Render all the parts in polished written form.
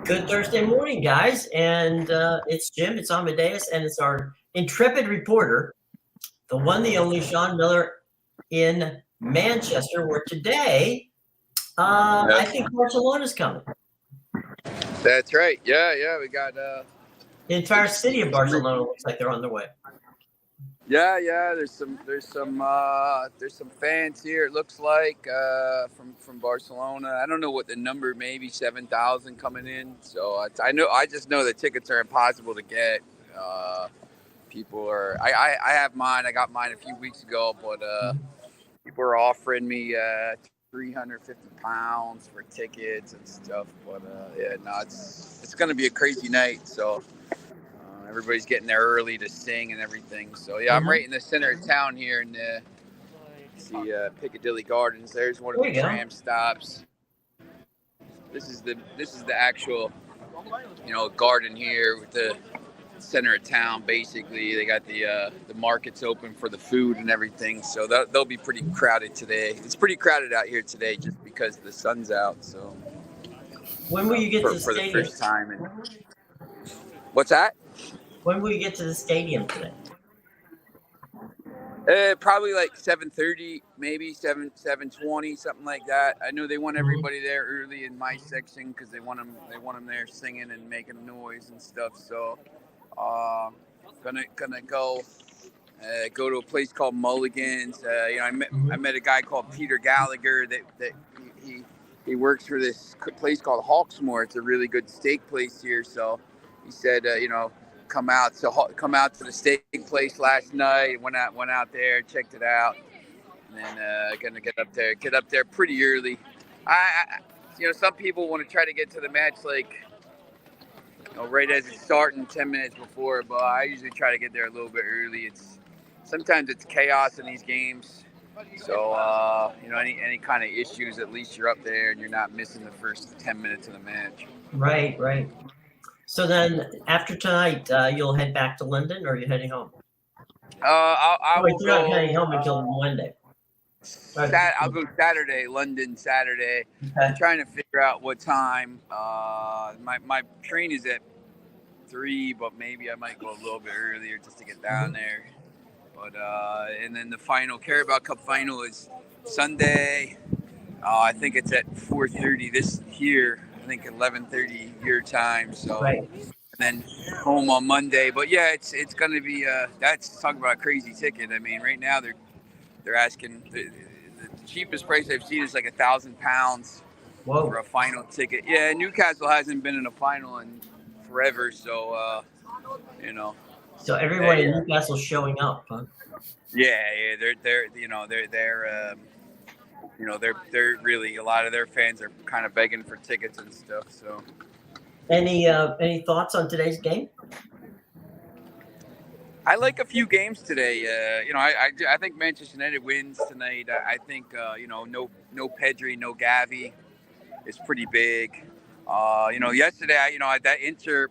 Good Thursday morning, guys. And it's Jim, it's Amedeus, and it's our intrepid reporter, the one, the only Sean Miller in Manchester, where today, I think Barcelona's coming. That's right. Yeah. We got the entire city of Barcelona looks like they're on their way. Yeah. There's some fans here. It looks like from Barcelona. I don't know what the number, maybe 7,000 coming in. So I just know the tickets are impossible to get. People are. I have mine. I got mine a few weeks ago, but people are offering me 350 pounds for tickets and stuff. But it's going to be a crazy night. So. Everybody's getting there early to sing and everything. So yeah, I'm right in the center of town here in Piccadilly Gardens. There's one of the tram stops. This is the actual garden here with the center of town. Basically, they got the markets open for the food and everything. So they'll be pretty crowded today. It's pretty crowded out here today just because the sun's out. So when will you get to the stadium? For the first time? What's that? When will you get to the stadium today? Probably like 7:30, maybe 7:20, something like that. I know they want everybody there early in my section because they want them there singing and making noise and stuff. So, gonna go to a place called Mulligan's. I met a guy called Peter Gallagher that he works for this place called Hawksmoor. It's a really good steak place here. So he said, come out to the steak place last night. Went out there, checked it out, and then gonna get up there pretty early. Some people want to try to get to the match right as it's starting, 10 minutes before, but I usually try to get there a little bit early. Sometimes it's chaos in these games, so any kind of issues, at least you're up there and you're not missing the first 10 minutes of the match. Right. So then, after tonight, you'll head back to London, or are you heading home? You're not heading home until Monday. I'll go London Saturday. Okay. I'm trying to figure out what time. My train is at 3, but maybe I might go a little bit earlier just to get down there. But and then the final Carabao Cup final is Sunday. I think it's at 4:30 this here. I think 11:30 your time. So, right. And then home on Monday. But yeah, it's going to be that's talking about a crazy ticket. I mean, right now they're asking the cheapest price I've seen is like £1,000 for a final ticket. Yeah, Newcastle hasn't been in a final in forever, so So everyone in Newcastle's showing up, huh? Yeah, they're really, a lot of their fans are kind of begging for tickets and stuff. So, any thoughts on today's game? I like a few games today. I think Manchester United wins tonight. I think no Pedri, no Gavi is pretty big. Yesterday, that Inter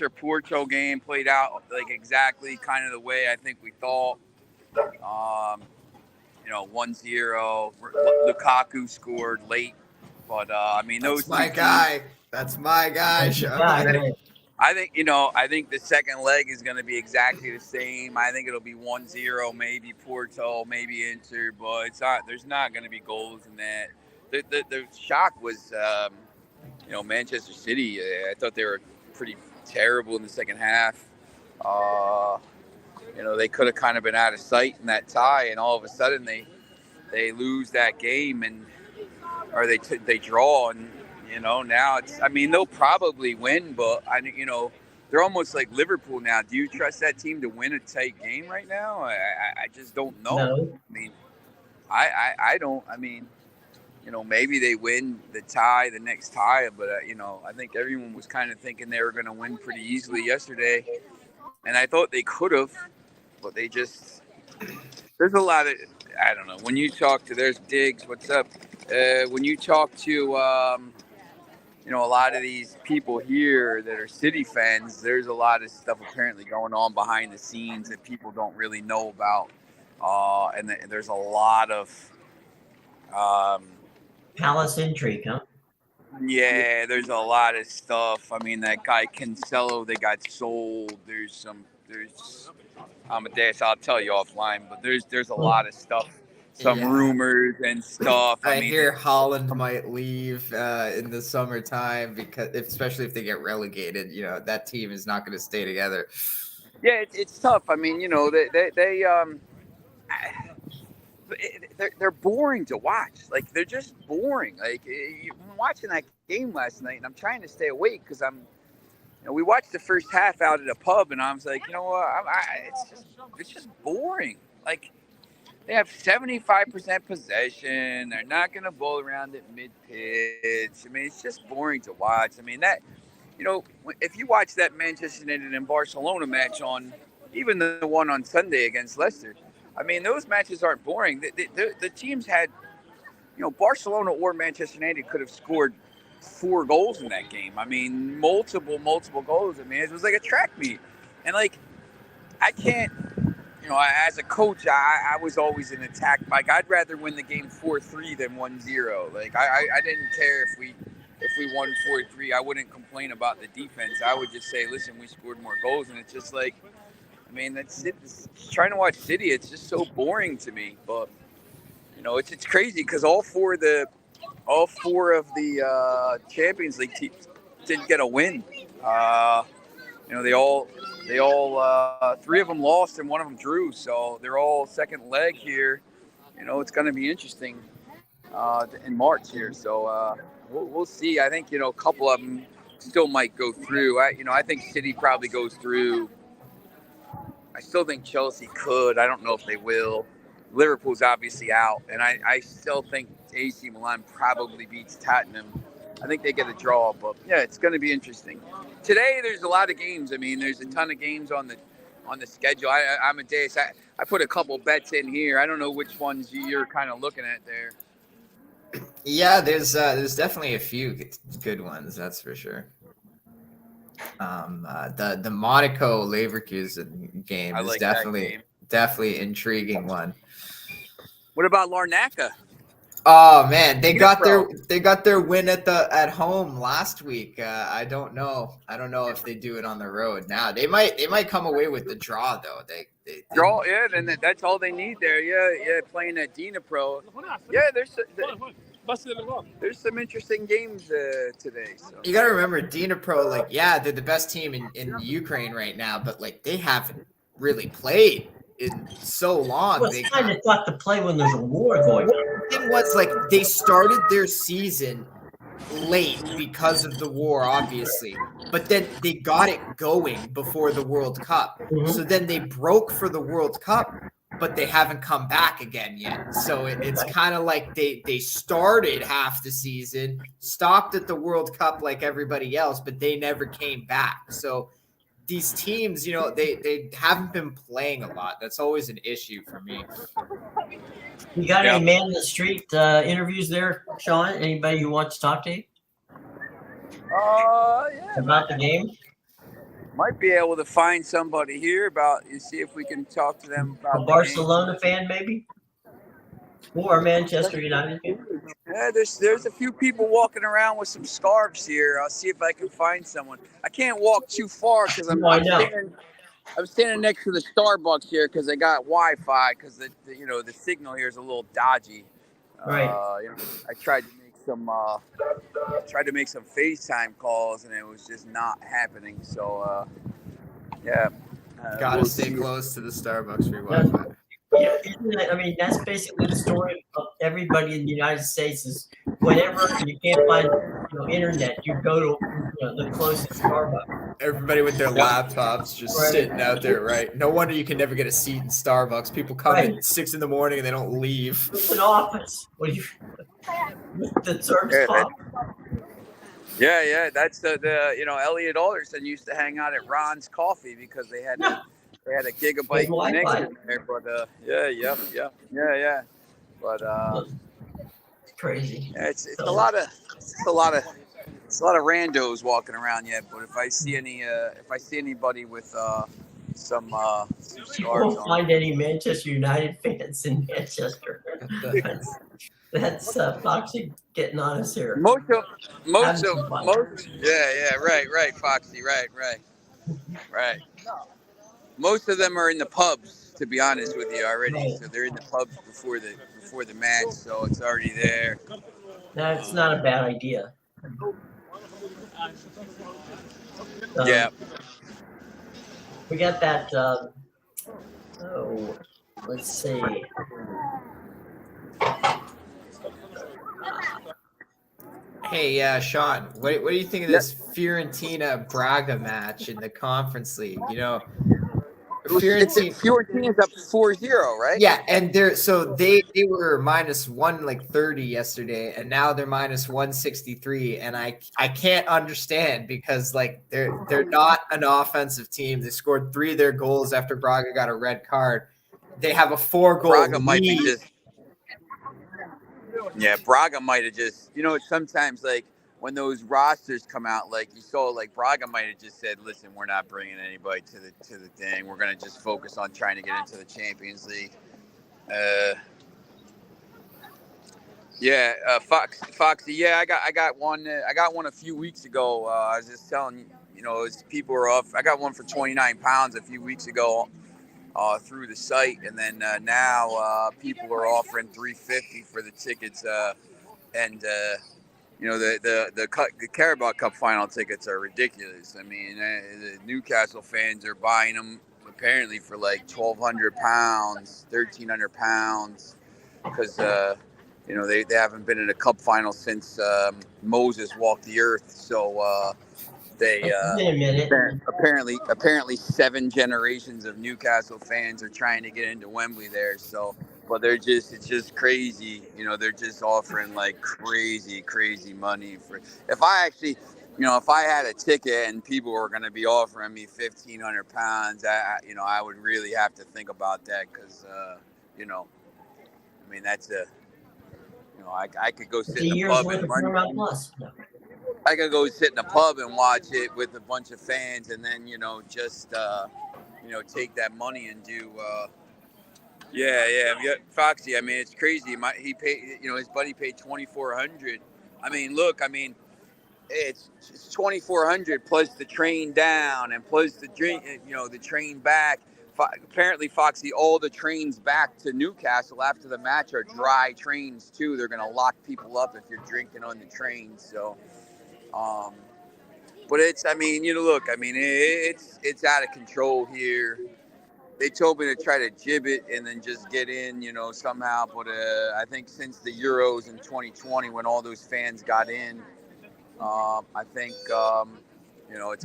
Porto game played out like exactly kind of the way I think we thought. 1-0. Lukaku scored late, but those. That's my guy. I think the second leg is going to be exactly the same. I think it'll be 1-0, maybe Porto, maybe Inter, but there's not going to be goals in that. The shock was, Manchester City. I thought they were pretty terrible in the second half. They could have kind of been out of sight in that tie, and all of a sudden they lose that game, or they draw, and now they'll probably win, but they're almost like Liverpool now. Do you trust that team to win a tight game right now? I just don't know. No. I don't. Maybe they win the next tie, but I think everyone was kind of thinking they were going to win pretty easily yesterday, and I thought they could have, but there's a lot of, I don't know. When you talk to, there's Diggs, what's up? When you talk to a lot of these people here that are City fans, there's a lot of stuff apparently going on behind the scenes that people don't really know about. And there's a lot of Palace intrigue, huh? Yeah, there's a lot of stuff. I mean, that guy Cancelo, they got sold. There's Amedeus. I'll tell you offline, but there's a lot of stuff, some Yeah. rumors and stuff. I I mean, hear Holland might leave in the summertime especially if they get relegated. You know, that team is not going to stay together. yeah, it's tough. I mean, they're boring to watch. Like they're just boring. Like I'm watching that game last night, and I'm trying to stay awake because we watched the first half out at a pub, and I was like, you know what, it's just boring. Like they have 75% possession. They're not going to bowl around at mid pitch. I mean, it's just boring to watch. I mean if you watch that Manchester United and Barcelona match on, even the one on Sunday against Leicester, I mean, those matches aren't boring. The teams had, Barcelona or Manchester United could have scored 4 goals in that game. I mean, multiple goals. I mean, it was like a track meet. And, like, I can't, as a coach, I was always an attack. Like, I'd rather win the game 4-3 than 1-0. Like, I didn't care if we won 4-3. I wouldn't complain about the defense. I would just say, listen, we scored more goals. And it's just like, I mean, that's it. Trying to watch City, it's just so boring to me. But it's crazy because all four of the Champions League teams didn't get a win. They all 3 of them lost and 1 of them drew. So they're all second leg here. It's going to be interesting in March here. So we'll see. I think a couple of them still might go through. I think City probably goes through. I still think Chelsea could. I don't know if they will. Liverpool's obviously out, and I still think AC Milan probably beats Tottenham. I think they get a draw, but yeah, it's going to be interesting. Today, there's a lot of games. I mean, there's a ton of games on the schedule. Amedeus, I put a couple bets in here. I don't know which ones you're kind of looking at there. Yeah, there's definitely a few good ones, that's for sure. The Monaco Leverkusen game is definitely intriguing one. What about Larnaca? Oh man, they got their win at home last week. I don't know if they do it on the road now. They might come away with the draw though. They draw, yeah, and that's all they need there. Yeah, playing at Dnipro. Yeah, there's some interesting games today. So. You got to remember Dnipro, they're the best team in Ukraine right now, but they haven't really played in so long. Well, it's kind of tough to play when there's a war going on. The thing was, they started their season late because of the war, obviously, but then they got it going before the World Cup. Mm-hmm. So then they broke for the World Cup, but they haven't come back again yet. So it's kind of like they started half the season, stopped at the World Cup like everybody else, but they never came back. So these teams, they haven't been playing a lot. That's always an issue for me. You got any man in the street interviews there, Sean? Anybody who wants to talk to you? Yeah. About the game? Might be able to find somebody here see if we can talk to them about a Barcelona fan, maybe, or a Manchester United fan. Yeah, there's a few people walking around with some scarves here. I'll see if I can find someone. I can't walk too far because I'm standing next to the Starbucks here because they got Wi-Fi because the signal here is a little dodgy. Right. I tried to make some FaceTime calls and it was just not happening. So gotta stay close to the Starbucks for your Wi-Fi. Yeah, I mean, that's basically the story of everybody in the United States is whenever you can't find internet, you go to the closest Starbucks. Everybody with their laptops just sitting out there, right? No wonder you can never get a seat in Starbucks. People come at 6 a.m. and they don't leave. It's an office. The service call. Yeah. That's the Elliot Alderson used to hang out at Ron's Coffee because they had a gigabyte connection there. But yeah. But it's crazy. Yeah, it's a lot of randos walking around yet. But if I see anybody with some scarves, you won't find any Manchester United fans in Manchester. That's Foxy getting on us here. Most, Having some fun. right, Foxy, right. Most of them are in the pubs, to be honest with you, already. Right. So they're in the pubs before the match, so it's already there. That's not a bad idea. Yeah. We got that. Let's see. Hey, Sean, what do you think of this Fiorentina Braga match in the Conference League? You know, Fiorentina's up 4-0, right? Yeah, and they were minus 130 yesterday, and now they're minus 163, and I can't understand because like they're not an offensive team. They scored 3 of their goals after Braga got a red card. They have a 4-goal Braga lead. might be just. Yeah, Braga might have just. Sometimes like when those rosters come out, like you saw, like Braga might have just said, "Listen, we're not bringing anybody to the thing. We're going to just focus on trying to get into the Champions League." Foxy. Yeah, I got one. I got one a few weeks ago. I was just telling as people were off. I got one for 29 pounds a few weeks ago through the site, and then now people are offering 350 for the tickets. And the Carabao Cup final tickets are ridiculous. I mean, the Newcastle fans are buying them apparently for like £1,200, £1,300 because they haven't been in a cup final since Moses walked the earth. So they apparently 7 generations of Newcastle fans are trying to get into Wembley there. So. But it's just crazy. They're just offering like crazy money for. If I had a ticket and people were going to be offering me £1,500, I would really have to think about that because, that's I could go sit in a pub and I could go sit in a pub and watch it with a bunch of fans, and then just take that money and do. Yeah, Foxy. I mean, it's crazy. He paid, his buddy paid $2,400. I mean, look, it's $2,400 plus the train down and plus the drink, the train back. Apparently, Foxy, all the trains back to Newcastle after the match are dry trains too. They're gonna lock people up if you're drinking on the train. So, but it's out of control here. They told me to try to jib it and then just get in, somehow. But I think since the Euros in 2020, when all those fans got in, I think it's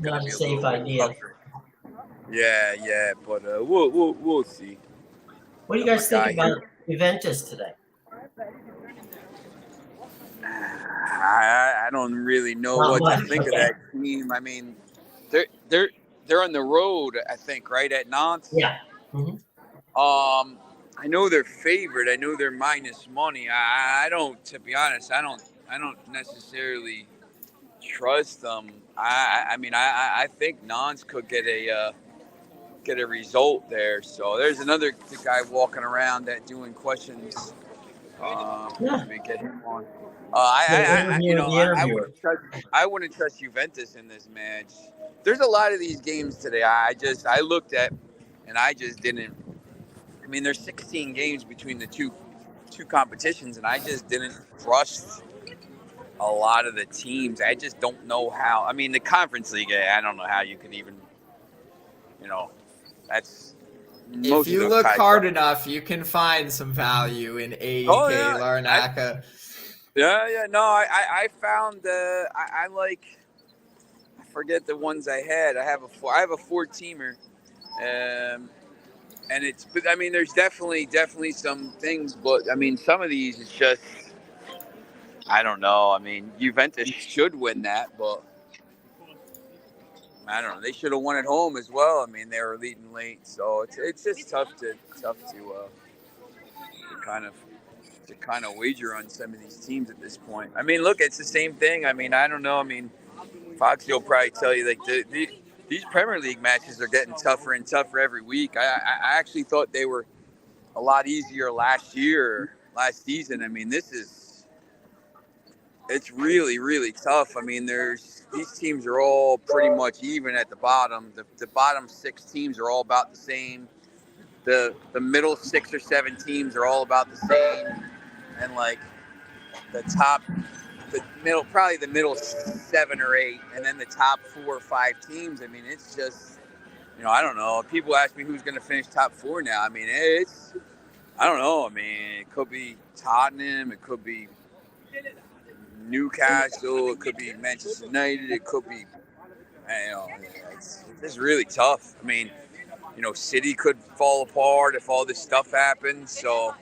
going to be a safe little idea. tougher. Yeah, but we'll see. What do you guys think about Juventus today? I don't really know what to think of that team. I mean, they're on the road, I think, right at Nantes. Yeah. Mm-hmm. I know they're favored. I know they're minus money. I don't, to be honest, I don't necessarily trust them. I think Nantes could get a result there. So there's another guy walking around that doing questions. Let me get him on. I wouldn't trust Juventus in this match. There's a lot of these games today. I looked at, and I just didn't. I mean, there's 16 games between the two competitions, and I just didn't trust a lot of the teams. I just don't know how. I mean, the Conference League, I don't know how you could even. That's. If you look hard enough, you can find some value in AEK Larnaca. No, I found I like. I forget the ones I had. I have a 4-teamer, and it's. But I mean, there's definitely some things, but I mean, some of these it's just. I don't know. I mean, Juventus should win that, but I don't know. They should have won at home as well. I mean, they were leading late, so it's just tough to kind of wager on some of these teams at this point. I mean, look, it's the same thing. I mean, I don't know. I mean, Foxy will probably tell you like these Premier League matches are getting tougher and tougher every week. I actually thought they were a lot easier last year last season. I mean, it's really, really tough. I mean, these teams are all pretty much even at the bottom. The bottom 6 teams are all about the same. The middle 6 or 7 teams are all about the same, and like probably the middle 7 or 8, and then the top 4 or 5 teams. I mean, it's just, I don't know. People ask me who's going to finish top 4 now. I mean, I don't know. I mean, it could be Tottenham. It could be Newcastle. It could be Manchester United. It could be, it's really tough. I mean, City could fall apart if all this stuff happens. So,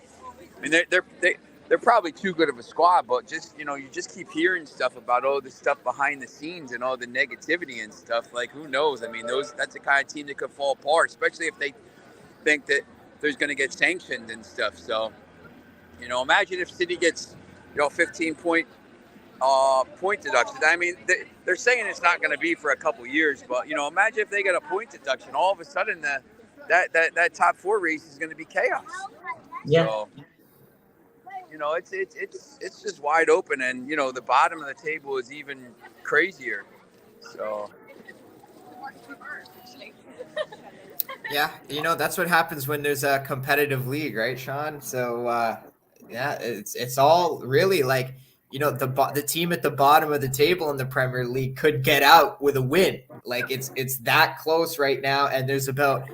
I mean, they're probably too good of a squad, but just, you just keep hearing stuff about all this stuff behind the scenes and all the negativity and stuff. Like, who knows? I mean, that's the kind of team that could fall apart, especially if they think that there's going to get sanctioned and stuff. So, imagine if City gets, 15-point deduction. I mean, they're saying it's not going to be for a couple years, but imagine if they get a point deduction. All of a sudden, that top 4 race is going to be chaos. Yeah. So, it's just wide open, and the bottom of the table is even crazier. So. Yeah, that's what happens when there's a competitive league, right, Sean? So it's all really like, the team at the bottom of the table in the Premier League could get out with a win. Like it's that close right now, and there's about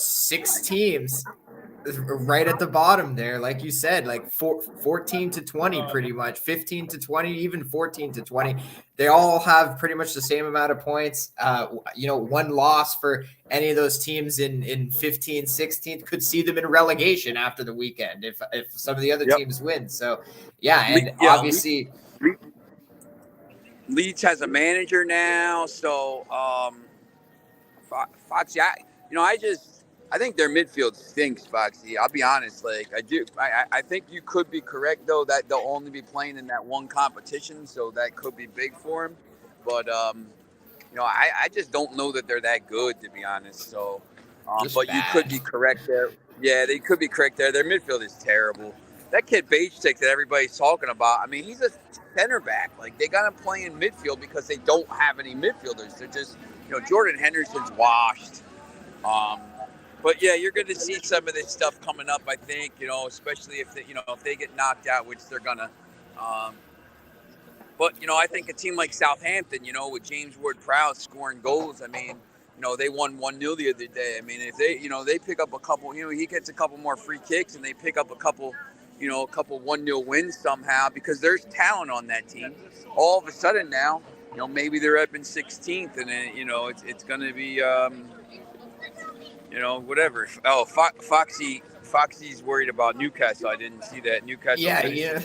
6 teams right at the bottom there, like you said, like 14 to 20, pretty much 15 to 20, even 14 to 20. They all have pretty much the same amount of points. One loss for any of those teams in 15th, 16th could see them in relegation after the weekend if some of the other teams win. So obviously Leeds has a manager now. So Foxy, I think their midfield stinks, Foxy. I'll be honest. Like, I do. I think you could be correct, though, that they'll only be playing in that one competition, so that could be big for them. But, I just don't know that they're that good, to be honest. So, but you could be correct there. Yeah, they could be correct there. Their midfield is terrible. That kid Bajcek that everybody's talking about, I mean, he's a center back. Like, they got him playing midfield because they don't have any midfielders. They're just, Jordan Henderson's washed. But yeah, you're going to see some of this stuff coming up, I think, especially if they get knocked out, which they're going to. But, I think a team like Southampton, with James Ward-Prowse scoring goals, I mean, they won 1-0 the other day. I mean, if they pick up a couple, he gets a couple more free kicks and they pick up a couple 1-0 wins somehow, because there's talent on that team. All of a sudden now, maybe they're up in 16th, and then, it's going to be, whatever. Oh, Foxy's worried about Newcastle. I didn't see that. Newcastle. Yeah.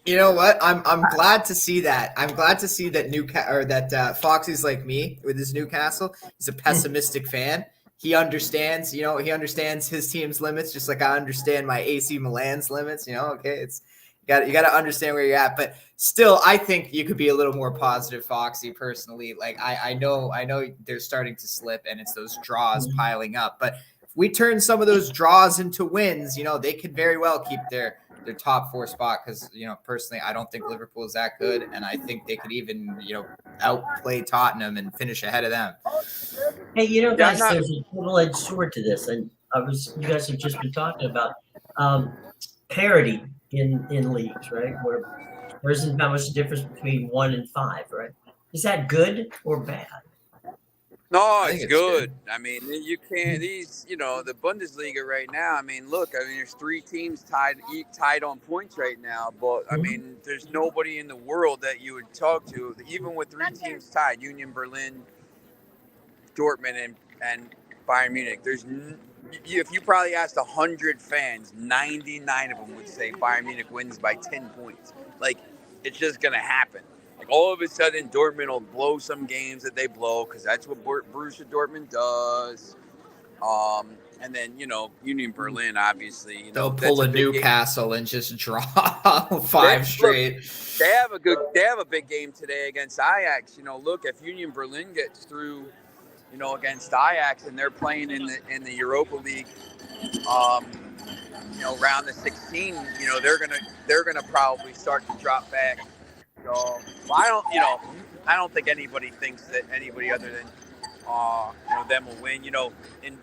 You know what? I'm glad to see that. I'm glad to see that Foxy's like me with his Newcastle. He's a pessimistic fan. He understands, he understands his team's limits, just like I understand my AC Milan's limits. Okay, it's you got to understand where you're at. But still, I think you could be a little more positive, Foxy. Personally, like I know they're starting to slip, and it's those draws piling up. But if we turn some of those draws into wins, they could very well keep their top 4 spot, because personally I don't think Liverpool is that good, and I think they could even outplay Tottenham and finish ahead of them. Hey, guys, there's a double-edged sword to this, and you guys have just been talking about parity in leagues, right? Where there isn't that much difference between 1 and 5, right? Is that good or bad? No, it's good. I mean, you can't. The Bundesliga right now. I mean, look. I mean, there's 3 teams tied on points right now. But I mean, there's nobody in the world that you would talk to, even with 3 teams tied: Union Berlin, Dortmund, and Bayern Munich. If you probably asked 100 fans, 99 of them would say Bayern Munich wins by 10 points. Like, it's just gonna happen. Like, all of a sudden, Dortmund will blow some games that they blow, because that's what Borussia Dortmund does. And then, Union Berlin, obviously. They'll pull a Newcastle and just draw 5 straight. They have a big game today against Ajax. Look, if Union Berlin gets through, against Ajax, and they're playing in the Europa League, round the 16, they're gonna probably start to drop back. So I don't think anybody thinks that anybody other than them will win. In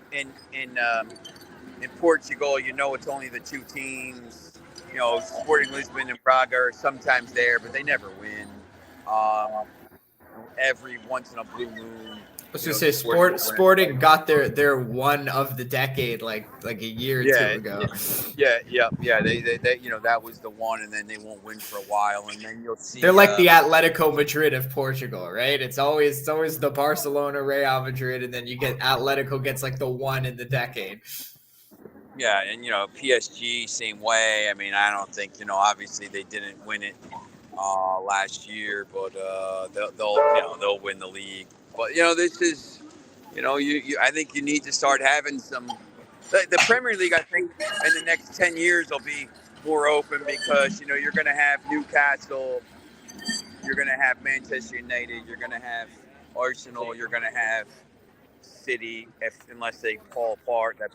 Portugal, it's only the two teams. Sporting Lisbon and Braga are sometimes there, but they never win. Every once in a blue moon. I was gonna say Sporting got their one of the decade like a year or two ago. Yeah. They that was the one, and then they won't win for a while, and then you'll see. They're like the Atletico Madrid of Portugal, right? It's always the Barcelona, Real Madrid, and then you get Atletico gets like the one in the decade. Yeah, and PSG same way. I mean, I don't think obviously they didn't win it last year, but they'll win the league. But this is I think you need to start having some. The Premier League, I think, in the next 10 years will be more open because you're going to have Newcastle, you're going to have Manchester United, you're going to have Arsenal, you're going to have City. Unless they fall apart, the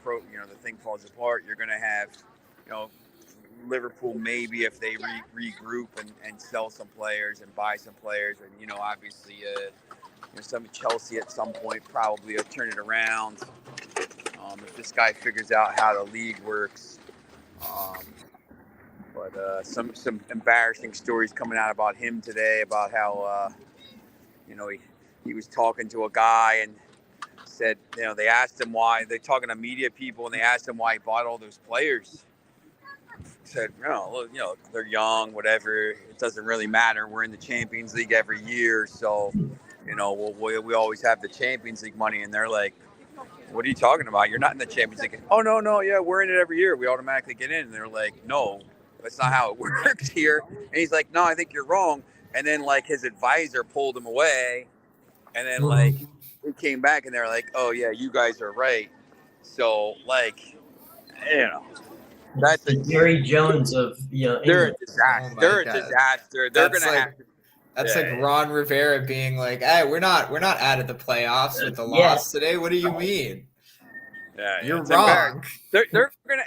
thing falls apart. You're going to have Liverpool maybe if they regroup and sell some players and buy some players, and obviously some Chelsea at some point probably will turn it around if this guy figures out how the league works. But some embarrassing stories coming out about him today about how he was talking to a guy and said they asked him why. They're talking to media people and they asked him why he bought all those players. Said, they're young, whatever. It doesn't really matter. We're in the Champions League every year, so we always have the Champions League money. And they're like, "What are you talking about? You're not in the Champions League." "Oh no, yeah, we're in it every year. We automatically get in." And they're like, "No, that's not how it works here." And he's like, "No, I think you're wrong." And then his advisor pulled him away, and then he came back and they're like, "Oh yeah, you guys are right." So that's a Jerry Jones of they're a disaster. They're a disaster. They're gonna have to. That's like Ron Rivera being like, "Hey, we're not out of the playoffs with the loss today. What do you mean?" Yeah, you're wrong. They're gonna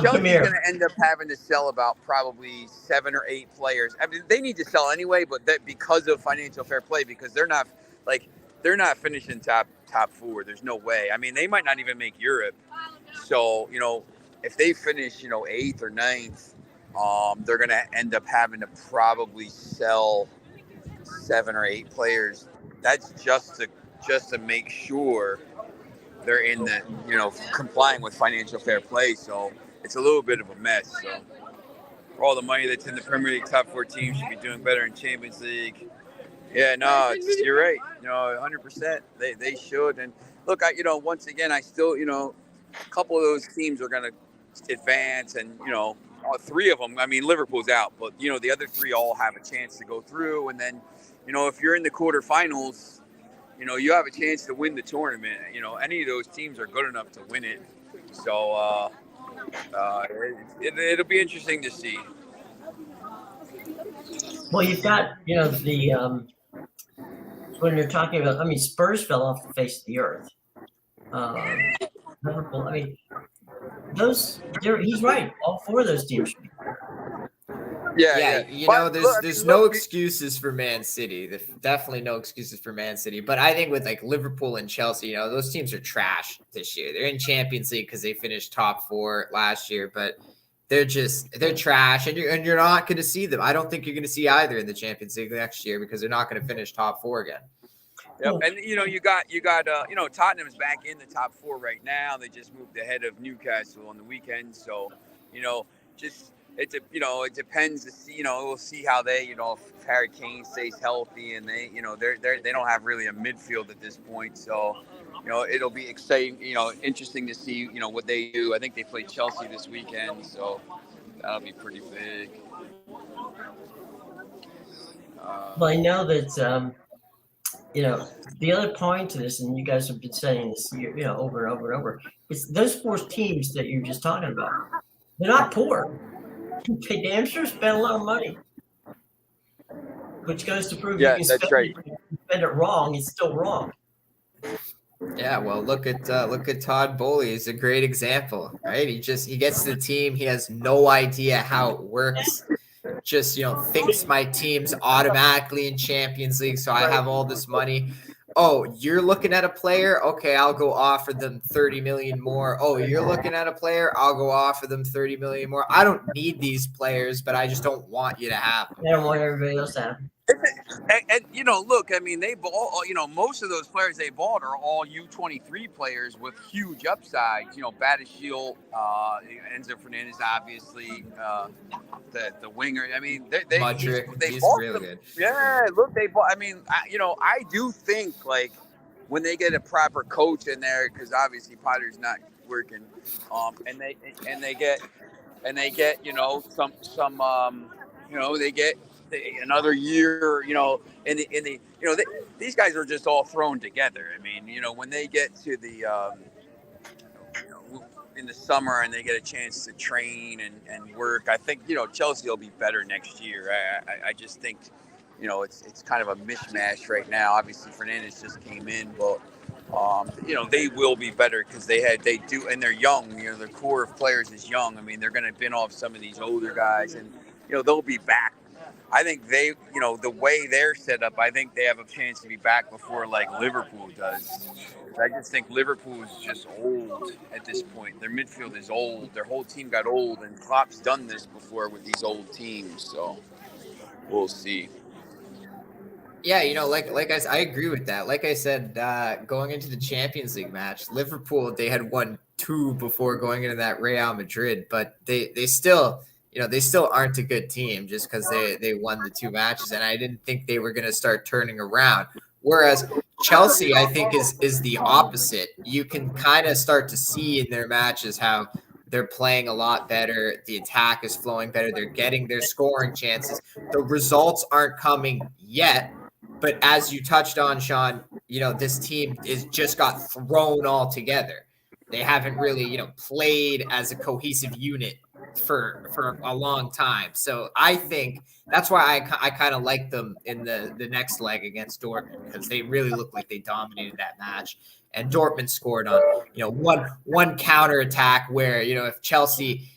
Chelsea's gonna end up having to sell about probably 7 or 8 players. I mean, they need to sell anyway, but that because of financial fair play, because they're not finishing top 4. There's no way. I mean, they might not even make Europe. So if they finish 8th or 9th, they're gonna end up having to probably sell 7 or 8 players. That's just to make sure they're in the complying with financial fair play. So it's a little bit of a mess. So for all the money that's in the Premier League, top 4 teams should be doing better in Champions League. Yeah, no, you're right. 100%. They should. And look, once again, I still a couple of those teams are gonna advance, and all 3 of them. I mean, Liverpool's out, but the other 3 all have a chance to go through. And then if you're in the quarterfinals, you have a chance to win the tournament. Any of those teams are good enough to win it. So it'll be interesting to see. Well, you've got the when you're talking about, I mean, Spurs fell off the face of the earth. Liverpool, I mean, he's right. All 4 of those teams should be. Yeah. There's no excuses for Man City. Definitely no excuses for Man City. But I think with Liverpool and Chelsea, those teams are trash this year. They're in Champions League because they finished top 4 last year, but they're trash, and you're not going to see them. I don't think you're going to see either in the Champions League next year because they're not going to finish top 4 again. Yep. And you got Tottenham's back in the top 4 right now. They just moved ahead of Newcastle on the weekend. So it depends to see. We'll see how they if Harry Kane stays healthy, and they they don't have really a midfield at this point. So it'll be exciting. Interesting to see what they do. I think they play Chelsea this weekend, so that'll be pretty big. Well, I know that the other point to this, and you guys have been saying this over and over and over, is those 4 teams that you're just talking about. They're not poor. They damn sure spend a lot of money, which goes to prove you can that's right. If you spend it wrong, it's still wrong. Yeah, well, look at Todd Bowley. He's a great example, right? He gets to the team. He has no idea how it works. Just thinks my team's automatically in Champions League, so I have all this money. Oh, you're looking at a player? Okay, I'll go offer them 30 million more. Oh, you're looking at a player? I'll go offer them 30 million more. I don't need these players, but I just don't want you to have them. I don't want everybody else to have. And look, I mean, they bought, most of those players they bought are all U23 players with huge upsides. Batishil, Enzo Fernandez, obviously, the winger. I mean, they Mudryk, bought really them. good. Yeah, look, they bought. I mean, I do think like when they get a proper coach in there, because obviously Potter's not working, and they get they get another year, these guys are just all thrown together. I mean, when they get to the in the summer and they get a chance to train and work, I think Chelsea will be better next year. I just think it's kind of a mismatch right now. Obviously Fernandez just came in, but they will be better because they do, and they're young. Their core of players is young. I mean, they're going to bin off some of these older guys, and they'll be back. I think they, the way they're set up, I think they have a chance to be back before like Liverpool does. I just think Liverpool is just old at this point. Their midfield is old. Their whole team got old, and Klopp's done this before with these old teams. So we'll see. Yeah, I agree with that. Like I said, going into the Champions League match, Liverpool, they had won 2 before going into that Real Madrid, but they still, they still aren't a good team just because they won the 2 matches, and I didn't think they were going to start turning around. Whereas Chelsea, I think, is the opposite. You can kind of start to see in their matches how they're playing a lot better. The attack is flowing better. They're getting their scoring chances. The results aren't coming yet. But as you touched on, Sean, this team is just got thrown all together. They haven't really, played as a cohesive unit for a long time. So I think that's why I kind of like them in the next leg against Dortmund, because they really looked like they dominated that match. And Dortmund scored on, one counter attack where, if Chelsea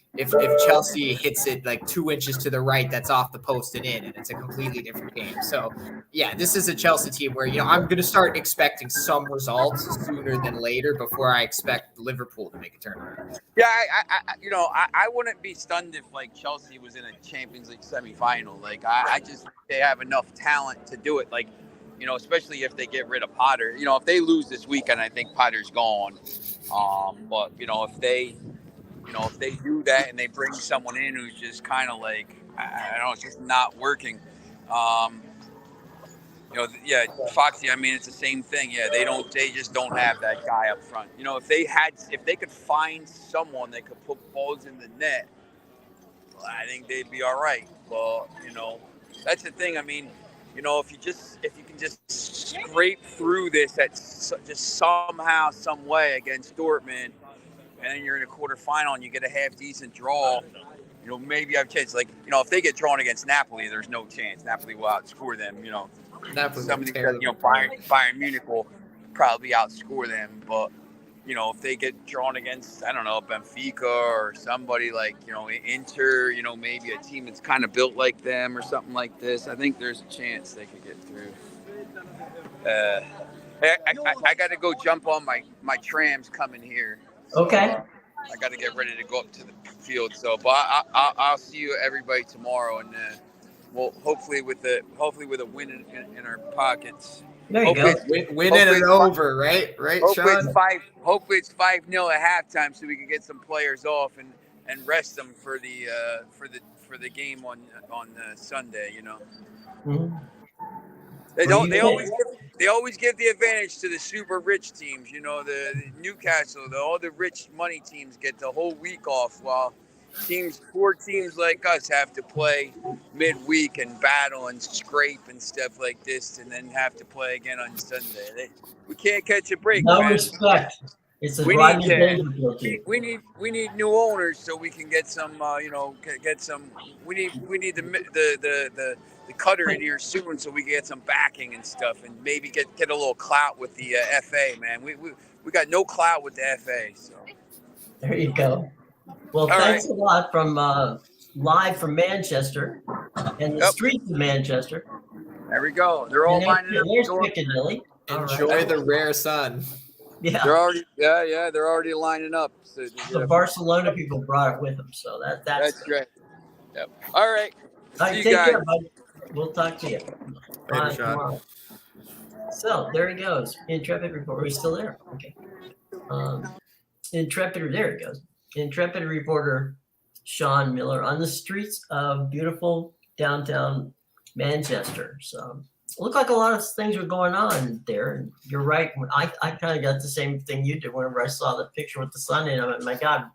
hits it like 2 inches to the right, that's off the post and in, and it's a completely different game. So, yeah, this is a Chelsea team where, I'm going to start expecting some results sooner than later before I expect Liverpool to make a turnaround. Yeah, I wouldn't be stunned if like Chelsea was in a Champions League semifinal. Like, I just they have enough talent to do it. Like, especially if they get rid of Potter. If they lose this weekend, I think Potter's gone. But if they do that and they bring someone in who's just kind of like, I don't know, it's just not working. Foxy, I mean, it's the same thing. Yeah, they just don't have that guy up front. If they could find someone that could put balls in the net, I think they'd be all right. But, that's the thing. I mean, if you can just scrape through this just somehow, some way against Dortmund, and then you're in a quarterfinal and you get a half decent draw, maybe you have a chance. Like, if they get drawn against Napoli, there's no chance. Napoli will outscore them. Somebody said, Bayern Munich will probably outscore them. But, if they get drawn against, I don't know, Benfica or somebody like, Inter, maybe a team that's kind of built like them or something like this, I think there's a chance they could get through. I got to go jump on my tram's coming here. So, okay. I got to get ready to go up to the field. So, but I'll see you everybody tomorrow, and well, hopefully with a win in our pockets. There you go. Win it and over, right, Sean? Hopefully it's 5-0 at halftime, so we can get some players off and rest them for the game on Sunday. Mm-hmm. They always give the advantage to the super rich teams. The Newcastle, all the rich money teams get the whole week off, while poor teams like us have to play midweek and battle and scrape and stuff like this, and then have to play again on Sunday. We can't catch a break. No man. respect. It's a We Rodney need to- Dangerfield team. we need new owners so we can get some get some. We need the cutter in here soon so we can get some backing and stuff and maybe get a little clout with the FA, man. We got no clout with the FA, so There you go. Well, All thanks right. a lot from live from Manchester and the Yep. streets of Manchester. there we go. They're all And lining up. there's Piccadilly. All right. Enjoy the rare sun. Yeah. They're already they're already lining up. So The Barcelona people brought it with them, so that's great. Yep. All right. All right, See you take guys. care, bud. We'll talk to you. Later, Sean. Tomorrow. So there he goes. Intrepid reporter. He's still there. Okay. There he goes. Intrepid reporter Sean Miller on the streets of beautiful downtown Manchester. So it looked like a lot of things were going on there. And you're right. When I kind of got the same thing you did whenever I saw the picture with the sun in. I mean, my God,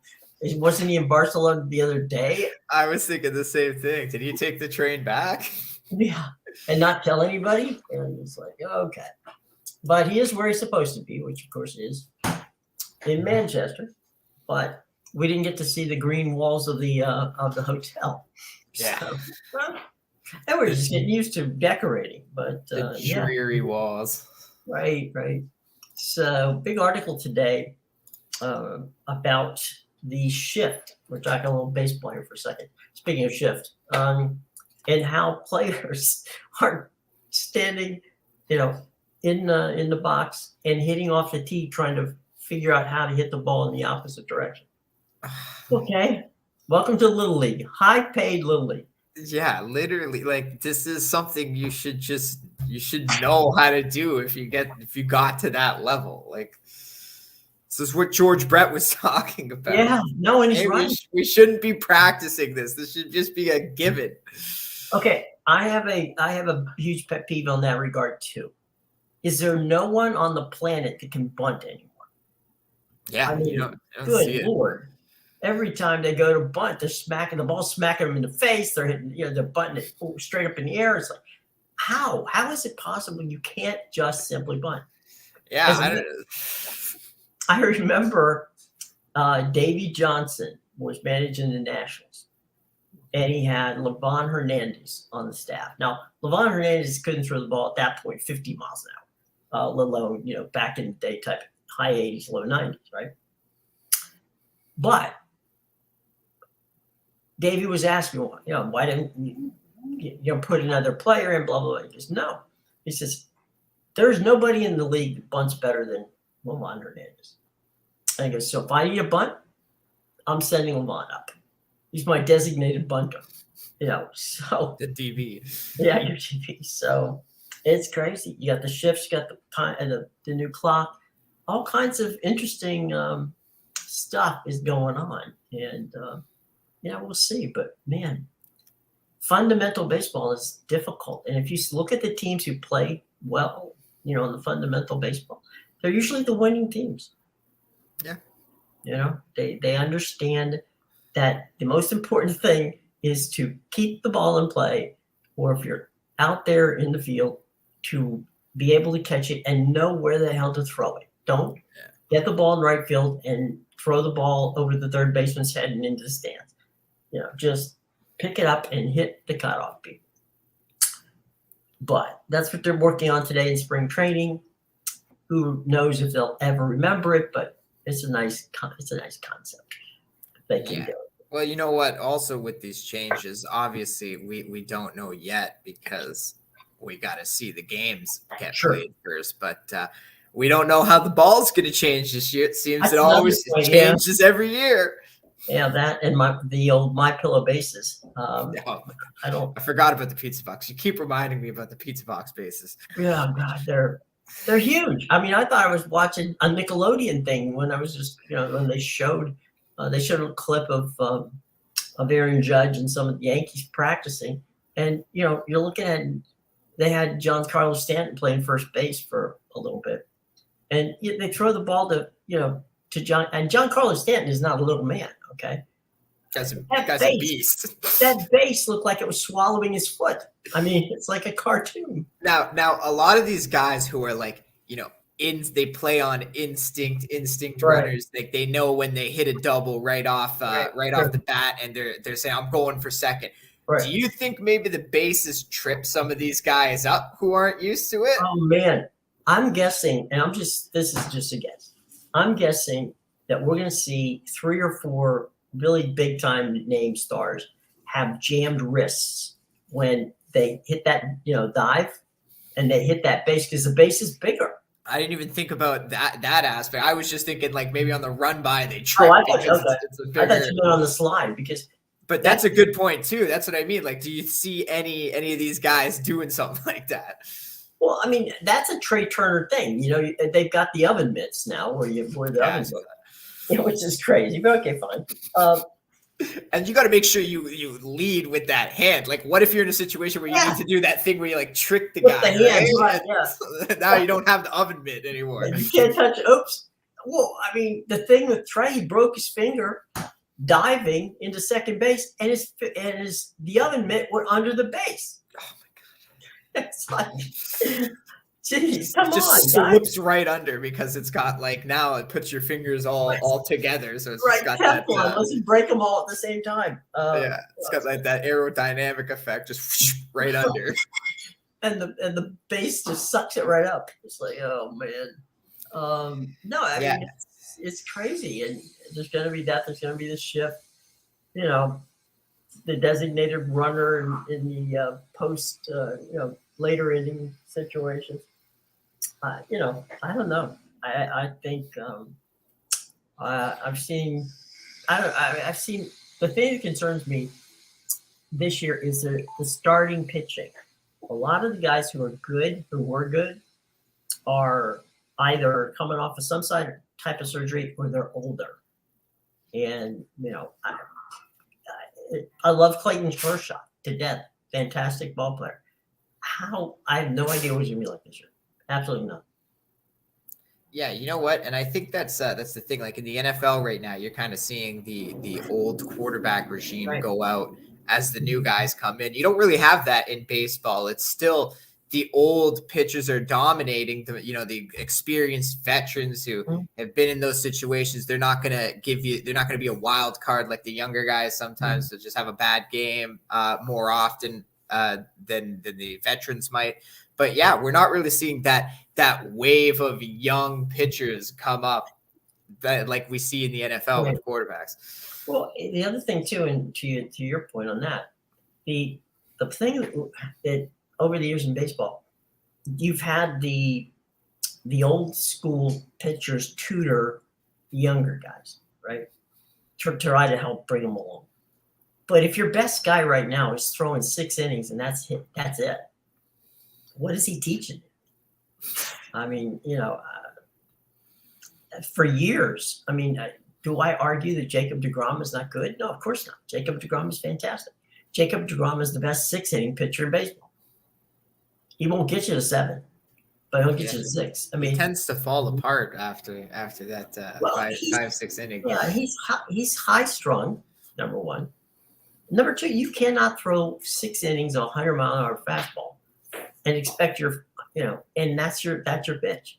wasn't he in Barcelona the other day? I was thinking the same thing. Did he take the train back? Yeah, and not tell anybody. And it's like, okay, but he is where he's supposed to be, which of course is in Manchester. But we didn't get to see the green walls of the hotel. Yeah. So, well, and we're just getting used to decorating. But The yeah, dreary walls. right. So big article today about the shift. We're talking a little baseball here for a second. Speaking of shift, and how players are standing, in the box and hitting off the tee, trying to figure out how to hit the ball in the opposite direction. Okay, welcome to Little League, high-paid Little League. Yeah, literally, like this is something you should know how to do if you got to that level. Like this is what George Brett was talking about. Yeah, no, and he's Hey, right. we shouldn't be practicing this. This should just be a given. Okay, I have a huge pet peeve on that regard too. Is there no one on the planet that can bunt anymore? Yeah, I mean, you don't see Good it. Lord. Every time they go to bunt, they're smacking the ball, smacking them in the face. They're hitting, they're butting it straight up in the air. It's like, how? How is it possible you can't just simply bunt? Yeah, I remember Davey Johnson was managing the Nationals, and he had Levon Hernandez on the staff. Now, Levon Hernandez couldn't throw the ball at that point 50 miles an hour, let alone, back in the day type high 80s, low 90s, right? But Davey was asking, why didn't you put another player in, blah, blah, blah. He goes, no. He says, there's nobody in the league that bunts better than Levon Hernandez. And he goes, so if I need a bunt, I'm sending Levon up. He's my designated bunter. So the DB. Yeah, your TV. So it's crazy. You got the shifts, you got the time, and the new clock. All kinds of interesting stuff is going on, and we'll see. But man, fundamental baseball is difficult, and if you look at the teams who play well, in the fundamental baseball, they're usually the winning teams. Yeah. They understand that the most important thing is to keep the ball in play, or if you're out there in the field, to be able to catch it and know where the hell to throw it. Don't get the ball in right field and throw the ball over the third baseman's head and into the stands. Just pick it up and hit the cutoff beat. But that's what they're working on today in spring training. Who knows if they'll ever remember it? But it's a nice concept. They can do it. Well, you know what? Also, with these changes, obviously, we don't know yet because we got to see the games get played first. But we don't know how the ball's going to change this year. It seems it always changes every year. Yeah, that and the old My Pillow bases. I forgot about the pizza box. You keep reminding me about the pizza box bases. Yeah, God, they're huge. I mean, I thought I was watching a Nickelodeon thing when I was just when they showed a clip of Aaron Judge and some of the Yankees practicing, and you're looking at they had Giancarlo Stanton playing first base for a little bit, and they throw the ball to John, and Giancarlo Stanton is not a little man, okay? Guy's a beast. That base looked like it was swallowing his foot. I mean, it's like a cartoon. Now, a lot of these guys who are like, they play on instinct Right. runners. Like they know when they hit a double right off Sure. the bat, and they're saying, I'm going for second. Do Right. you think maybe the bases trip some of these guys up who aren't used to it? Oh man, I'm guessing, and this is just a guess. I'm guessing that we're going to see 3 or 4 really big time name stars have jammed wrists when they hit that, dive and they hit that base because the base is bigger. I didn't even think about that aspect. I was just thinking like maybe on the run by they Oh, trip I thought, because okay. it's a I thought bigger. you meant on the slide because. But that's a good point too. That's what I mean. Like, do you see any of these guys doing something like that? Well, I mean, that's a Trey Turner thing. They've got the oven mitts now where the oven mitts, which is crazy. But okay, fine. And you got to make sure you lead with that hand. Like, what if you're in a situation where you need to do that thing where you like trick the guy? The hands, right? Yeah. Now you don't have the oven mitt anymore. You can't touch. Oops. Well, I mean, the thing with Trey, he broke his finger diving into second base, and the oven mitt went under the base. Oh my god! It's like, geez, come just on, slips guys. right under because it's got like now it puts your fingers all together, so it's Right, got Teflon. that. Let's break them all at the same time. Yeah, it's got like that aerodynamic effect, just right under. And the base just sucks it right up. It's like, oh man. No, I mean it's crazy, and there's going to be that. There's going to be this shift. The designated runner in the post, later inning situations. I don't know. I think I've seen. I've seen the thing that concerns me this year is the starting pitching. A lot of the guys who were good, are either coming off of some type of surgery or they're older. And, I love Clayton Kershaw to death. Fantastic ball player. I have no idea what he's going to be like this year. Absolutely not. Yeah, you know what? And I think that's the thing. Like in the NFL right now, you're kind of seeing the old quarterback regime go out as the new guys come in. You don't really have that in baseball. It's still the old pitchers are dominating the experienced veterans who have been in those situations. They're not going to be a wild card like the younger guys sometimes that just have a bad game more often than the veterans might. But yeah, we're not really seeing that wave of young pitchers come up that like we see in the NFL with quarterbacks. Well, the other thing too, and to your point on that, the thing that over the years in baseball, you've had the old school pitchers tutor the younger guys, right? To try to help bring them along. But if your best guy right now is throwing 6 innings and that's it, what is he teaching? I mean, for years, I mean, do I argue that Jacob deGrom is not good? No, of course not. Jacob deGrom is fantastic. Jacob deGrom is the best 6-inning pitcher in baseball. He won't get you to 7, but he'll get you to 6. I mean, he tends to fall apart after that 5-6 inning. Yeah, he's high strung. Number one. Number two, you cannot throw 6 innings, 100-mile-an-hour fastball, and expect and that's your pitch.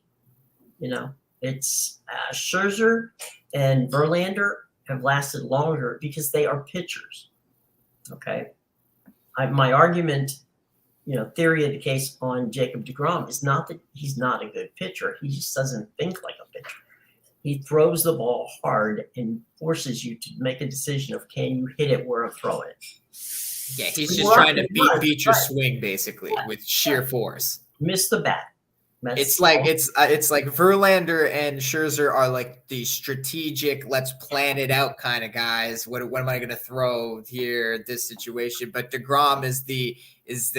It's Scherzer and Verlander have lasted longer because they are pitchers. Okay, my argument, theory of the case on Jacob deGrom is not that he's not a good pitcher. He just doesn't think like a pitcher. He throws the ball hard and forces you to make a decision of can you hit it where I'm throwing it. Yeah, he's just trying to beat your swing basically with sheer force. Miss the bat. It's like Verlander and Scherzer are like the strategic, let's plan it out kind of guys. What am I going to throw here? This situation, but deGrom is the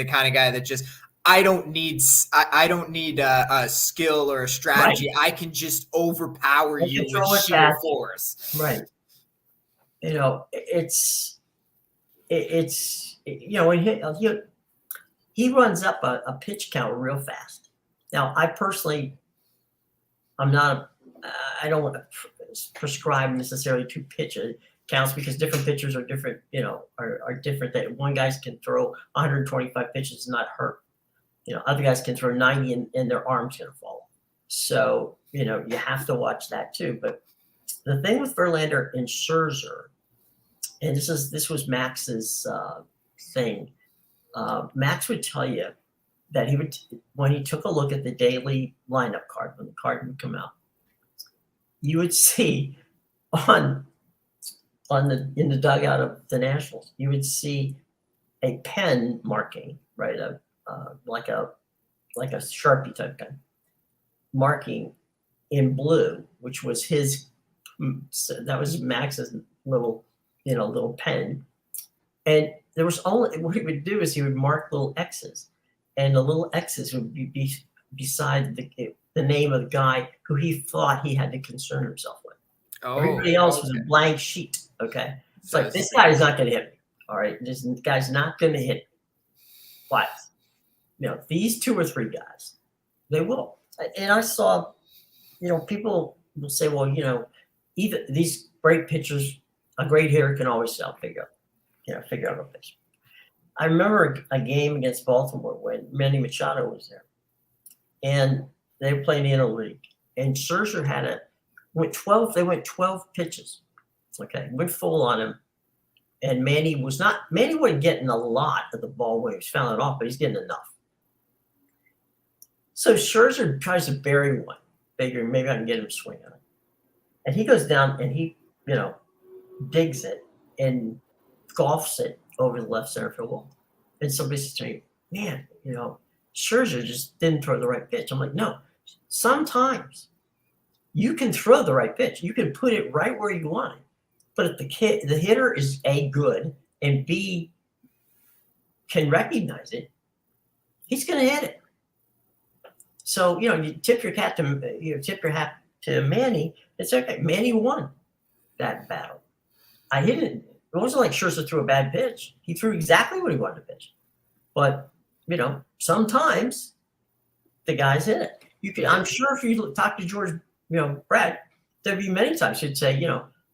kind of guy that just I don't need a skill or a strategy. Right. I can just overpower you with sheer force. Right. When he runs up a pitch count real fast. Now, I don't want to prescribe necessarily to pitch counts because different pitchers are different, are different. That one guy can throw 125 pitches and not hurt. Other guys can throw 90 and their arm's going to fall. So, you have to watch that too. But the thing with Verlander and Scherzer, and this was Max's thing. Max would tell you that when he took a look at the daily lineup card, when the card would come out, you would see in the dugout of the Nationals, you would see a pen marking, right? Like a Sharpie type pen marking in blue, which was that was Max's little pen. And there was only, what he would do is he would mark little X's, and the little X's would be beside the name of the guy who he thought he had to concern himself with. Everybody else was a blank sheet. Okay. It's like, this guy is not going to hit me. All right. This guy's not going to hit me. But, these 2 or 3 guys, they will. And I saw, people will say, well, even these great pitchers, a great hitter can always figure out a pitch. I remember a game against Baltimore when Manny Machado was there, and they were playing in a league, and Scherzer went 12 pitches. Okay, went full on him, and Manny wasn't getting a lot of the ball when he was fouling it off, but he's getting enough. So Scherzer tries to bury one, figuring maybe I can get him to swing on it, and he goes down and he digs it and golfs it over the left center field wall. And somebody says to me, man, Scherzer just didn't throw the right pitch. I'm like, no, sometimes you can throw the right pitch. You can put it right where you want it. But if the hitter is A, good, and B, can recognize it, he's going to hit it. So, you tip your hat to Manny. It's okay. Manny won that battle. It wasn't like Scherzer threw a bad pitch. He threw exactly what he wanted to pitch. But, sometimes the guys hit it. I'm sure if you talk to George, Brett, there'd be many times he'd say,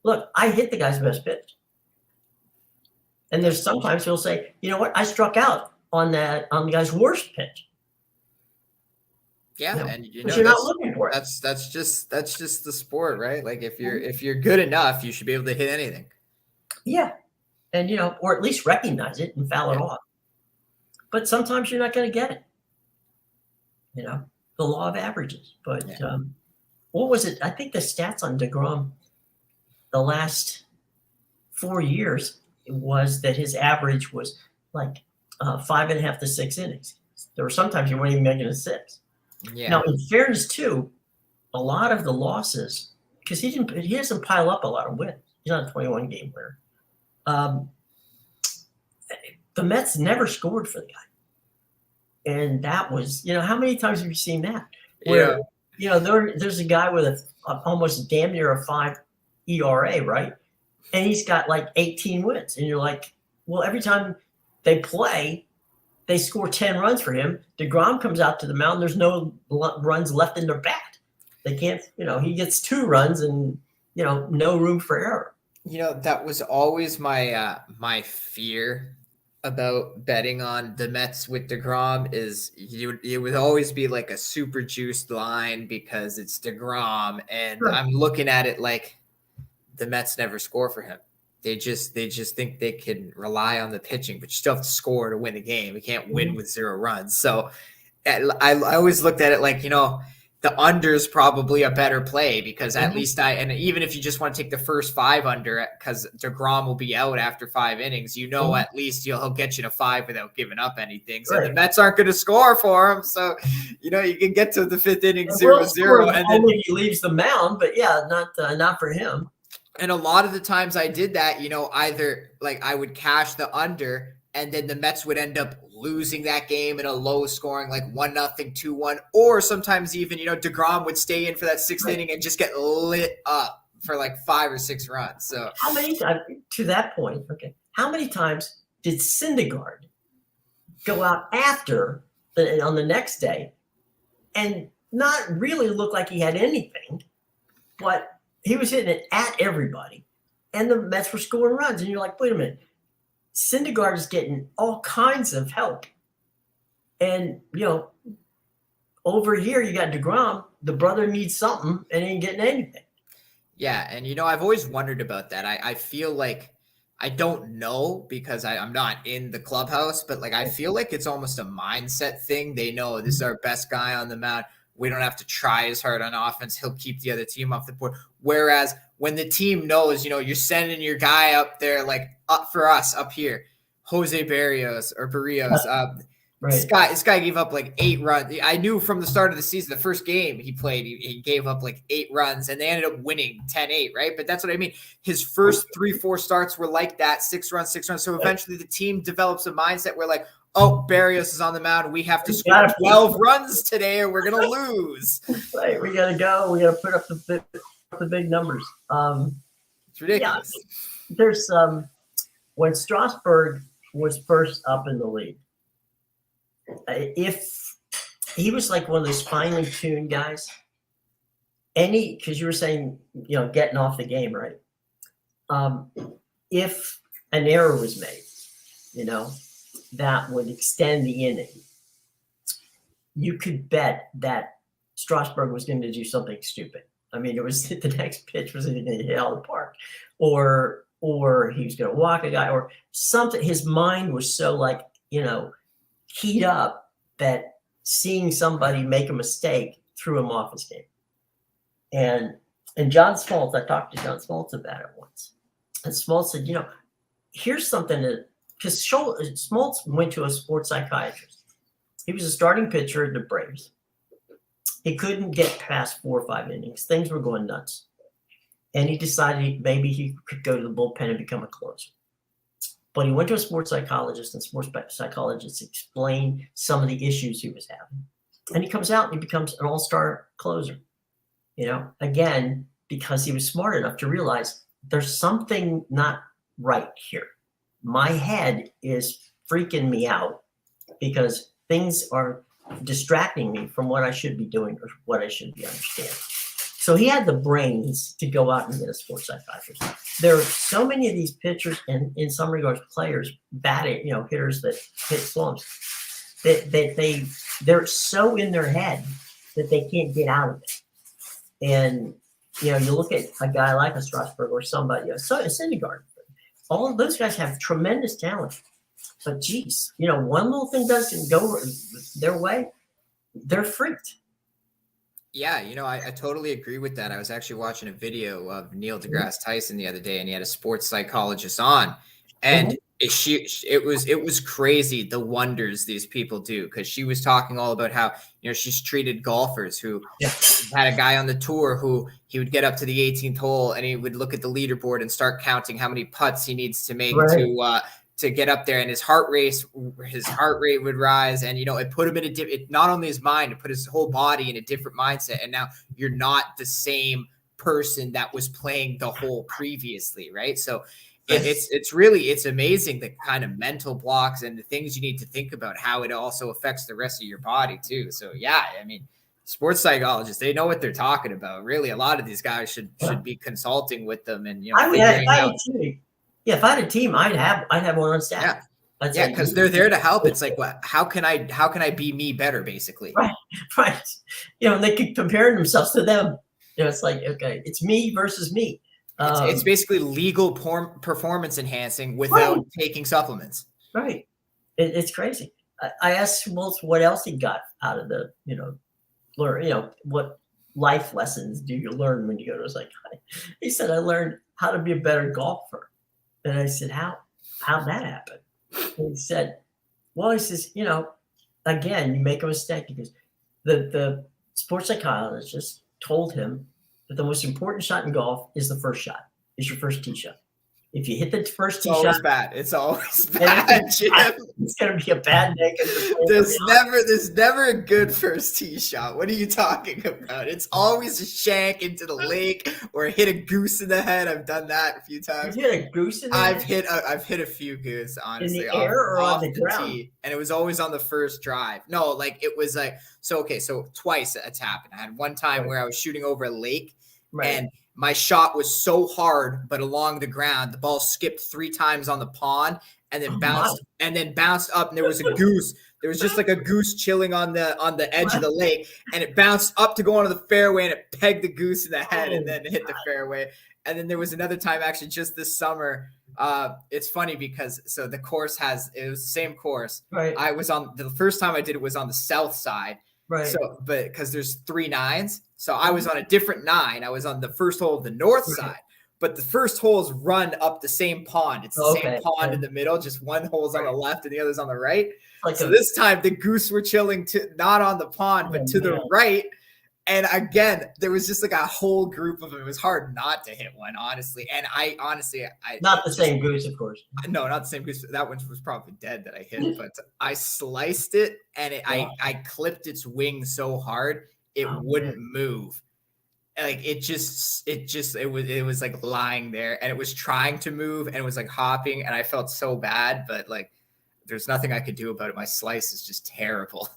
look, I hit the guy's best pitch. And there's sometimes he'll say, you know what, I struck out on the guy's worst pitch. Yeah, and you're not looking for it. That's just the sport, right? Like if you're good enough, you should be able to hit anything. Yeah. And, or at least recognize it and foul it off. But sometimes you're not going to get it. The law of averages. But what was it? I think the stats on DeGrom the last 4 years was that his average was like 5.5 to 6 innings. There were sometimes you weren't even making a 6. Yeah. Now, in fairness, too, a lot of the losses, because he doesn't pile up a lot of wins. He's not a 21-game winner. The Mets never scored for the guy. And that was, how many times have you seen that? Where, there's a guy with almost damn near a 5 ERA, right? And he's got like 18 wins. And you're like, well, every time they play, they score 10 runs for him. DeGrom comes out to the mound. There's no runs left in their bat. They can't, he gets 2 runs and, no room for error. That was always my my fear about betting on the Mets with DeGrom is it would always be like a super juiced line because it's DeGrom. And sure. I'm looking at it like the Mets never score for him. They just think they can rely on the pitching, but you still have to score to win the game. You can't win with 0 runs. So I always looked at it like, the under is probably a better play because at least and even if you just want to take the first 5 under because DeGrom will be out after 5 innings, at least he'll get you to 5 without giving up anything. So the Mets aren't going to score for him. So, you can get to the 5th inning 0-0. And then he leaves the mound, but not for him. And a lot of the times I did that, either like I would cash the under and then the Mets would end up losing that game in a low scoring, like 1-0, 2-1, or sometimes even, DeGrom would stay in for that 6th inning and just get lit up for like 5 or 6 runs. So how many times to that point? Okay. How many times did Syndergaard go out on the next day and not really look like he had anything, but he was hitting it at everybody, and the Mets were scoring runs. And you're like, wait a minute. Syndergaard is getting all kinds of help. And, over here, you got DeGrom. The brother needs something and ain't getting anything. Yeah, and I've always wondered about that. I feel like I don't know because I'm not in the clubhouse, but like I feel like it's almost a mindset thing. They know this is our best guy on the mound. We don't have to try as hard on offense. He'll keep the other team off the board. Whereas when the team knows, you're sending your guy up there, like up for us up here, Jose Barrios or Barrios. Right. This guy gave up like 8 runs. I knew from the start of the season, the first game he played, he gave up like 8 runs, and they ended up winning 10-8, right? But that's what I mean. His first 3-4 starts were like that, 6 runs. So eventually the team develops a mindset where like, oh, Barrios is on the mound. We have to score 12 runs today or we're going to lose. Right. We got to go. We got to put up the big numbers. It's ridiculous. Yeah, there's when Strasburg was first up in the league, if he was like one of those finely tuned guys, because you were saying, getting off the game, right? If an error was made, that would extend the inning, you could bet that Strasburg was going to do something stupid. I mean, it was the next pitch was going to hit out of the park, or he was going to walk a guy, or something. His mind was so like, keyed up that seeing somebody make a mistake threw him off his game. And John Smoltz, I talked to John Smoltz about it once. And Smoltz said, here's something that, because Smoltz went to a sports psychiatrist. He was a starting pitcher at the Braves. He couldn't get past 4 or 5 innings. Things were going nuts. And he decided maybe he could go to the bullpen and become a closer. But he went to a sports psychologist, and sports psychologists explained some of the issues he was having. And he comes out and he becomes an all-star closer. Again, because he was smart enough to realize there's something not right here. My head is freaking me out because things are distracting me from what I should be doing or what I should be understanding. So he had the brains to go out and get a sports psychiatrist. There are so many of these pitchers and in some regards players, batting, hitters that hit slumps, that they're so in their head that they can't get out of it. And you look at a guy like a Strasburg or somebody, a Syndergaard. All of those guys have tremendous talent, but geez, one little thing doesn't go their way, they're freaked. Yeah, I totally agree with that. I was actually watching a video of Neil deGrasse Tyson the other day, and he had a sports psychologist on, and it was crazy the wonders these people do, because she was talking all about how she's treated golfers who had a guy on the tour who he would get up to the 18th hole and he would look at the leaderboard and start counting how many putts he needs to make to get up there, and his heart rate would rise, and it put him in it not only his mind, it put his whole body in a different mindset, and now you're not the same person that was playing the hole previously, right? So it's amazing the kind of mental blocks and the things you need to think about, how it also affects the rest of your body too. So yeah, I mean, sports psychologists, they know what they're talking about. Really, a lot of these guys should be consulting with them, and if I had a team, I'd have one on staff. Yeah, because they're there to help. It's like, how can I be me better, basically? Right. And they keep comparing themselves to them. It's like, okay, it's me versus me. It's basically legal performance enhancing without taking supplements. Right. It's crazy. I asked Smoltz what else he got out of the, learn, what life lessons do you learn when you go to a psychiatrist? He said, I learned how to be a better golfer. And I said, how'd that happen? And he said, well, he says, again, you make a mistake, because the sports psychologist told him that the most important shot in golf is the first shot, is your first tee shot. If you hit the first tee shot, it's always bad, Jim. It's going to be a bad day. There's never a good first tee shot. What are you talking about? It's always a shank into the lake or hit a goose in the head. I've done that a few times. You hit a goose in the head? I've hit a few goose, honestly. In the air or on the ground? Tee, and it was always on the first drive. No, like it was like, so twice it's happened. I had one time where I was shooting over a lake, and my shot was so hard, but along the ground, the ball skipped 3 times on the pond and then bounced up, and there was a goose. There was just like a goose chilling on the edge of the lake, and it bounced up to go onto the fairway, and it pegged the goose in the head and then hit the fairway. And then there was another time actually just this summer. It's funny because so the course it was the same course. Right. I was on the first time I did it was on the south side. Right. So, but because there's 3 nines, so I was on a different 9. I was on the first hole of the north side. But the first holes run up the same pond. It's the same pond in the middle. Just one hole's on the left and the other's on the right. So this time the goose were chilling not on the pond, but to the right. And again, there was just like a whole group of them. It was hard not to hit one, honestly. And I not the same goose, of course. No, not the same goose. That one was probably dead that I hit, but I sliced it and I clipped its wing so hard it wouldn't move. Like it was like lying there, and it was trying to move and it was like hopping, and I felt so bad, but like there's nothing I could do about it. My slice is just terrible.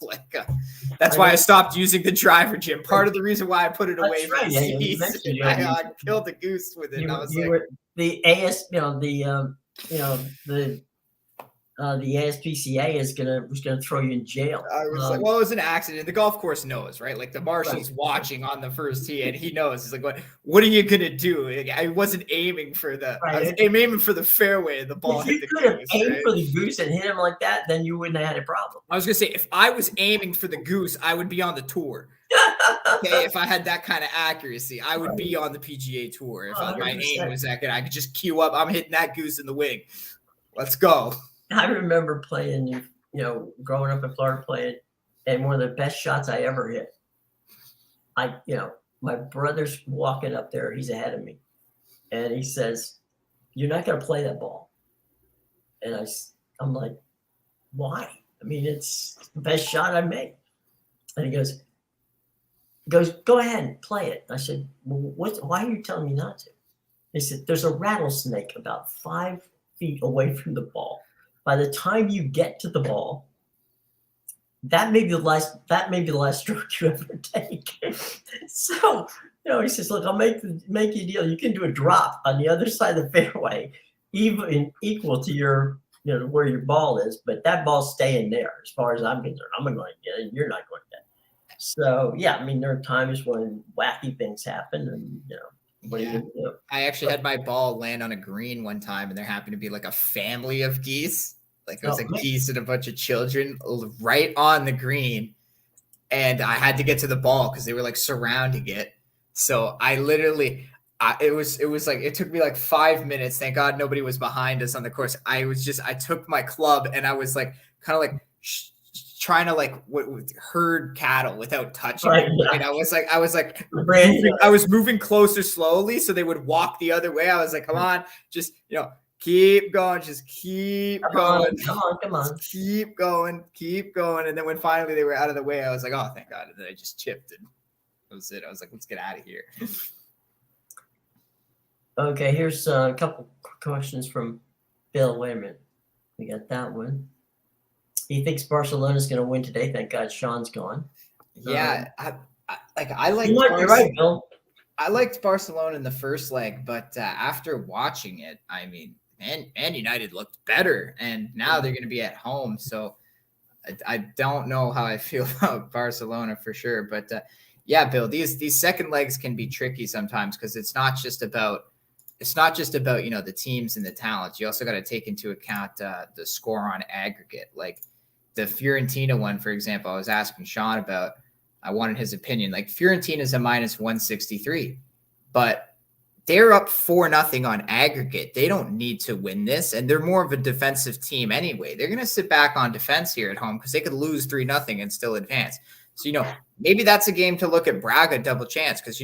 That's why I stopped using the driver, Jim. Part of the reason why I put it away from the I killed the goose with it. The ASPCA was gonna throw you in jail. I was like, well, it was an accident. The golf course knows, right? Like the marshal's watching on the first tee, and he knows. He's like, "What are you gonna do?" Like, I wasn't aiming for I was aiming for the fairway. The ball hit the goose. If you could have aimed for the goose and hit him like that, then you wouldn't have had a problem. I was gonna say, if I was aiming for the goose, I would be on the tour. Okay, if I had that kind of accuracy, I would be on the PGA Tour. If my aim was that good, I could just queue up. I'm hitting that goose in the wing. Let's go. I remember playing, growing up in Florida playing, and one of the best shots I ever hit. My brother's walking up there. He's ahead of me. And he says, "You're not going to play that ball." And I'm like, "Why? I mean, it's the best shot I made." And he goes, "Go ahead and play it." I said, "Well, why are you telling me not to?" He said, "There's a rattlesnake about 5 feet away from the ball. By the time you get to the ball, that may be the last stroke you ever take." So, he says, "Look, I'll make you a deal. You can do a drop on the other side of the fairway, even equal to your, where your ball is, but that ball's staying there. As far as I'm concerned, I'm going to get it, and you're not going to get it." So, yeah, I mean, there are times when wacky things happen, and what are you gonna do? I actually had my ball land on a green one time, and there happened to be like a family of geese. Like it was geese and a bunch of children right on the green. And I had to get to the ball because they were like surrounding it. So I literally, it was like, it took me like 5 minutes. Thank God nobody was behind us on the course. I took my club and I was like, kind of like trying to like herd cattle without touching it. And I was moving closer slowly so they would walk the other way. I was like, come on, just, keep going, just keep going. Come on. Keep going. And then when finally they were out of the way, I was like, oh, thank God. And then I just chipped and that was it. I was like, let's get out of here. Okay, here's a couple questions from Bill. Wait a minute. We got that one. He thinks Barcelona's going to win today. Thank God Sean's gone. Yeah, You're right, Bill. I liked Barcelona in the first leg, but after watching it, I mean, Man United looked better, and now they're going to be at home. So I don't know how I feel about Barcelona for sure. But yeah, Bill, these second legs can be tricky sometimes because it's not just about the teams and the talents. You also got to take into account the score on aggregate. Like the Fiorentina one, for example, I was asking Sean about. I wanted his opinion. Like Fiorentina's a minus 163, but they're up 4-0 on aggregate. They don't need to win this, and they're more of a defensive team anyway. They're going to sit back on defense here at home because they could lose 3-0 and still advance. So, maybe that's a game to look at Braga double chance because,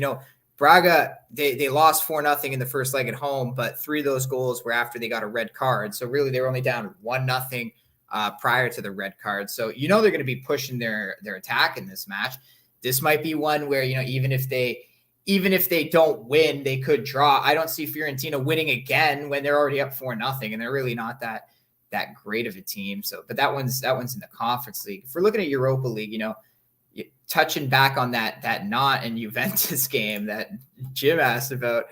Braga, they lost 4-0 in the first leg at home, but 3 of those goals were after they got a red card. So really they were only down 1-0 prior to the red card. So, they're going to be pushing their attack in this match. This might be one where, even if they don't win, they could draw. I don't see Fiorentina winning again when they're already up 4-0 and they're really not that great of a team. So, but that one's in the Conference League. If we're looking at Europa League, touching back on that Nantes and Juventus game that Jim asked about,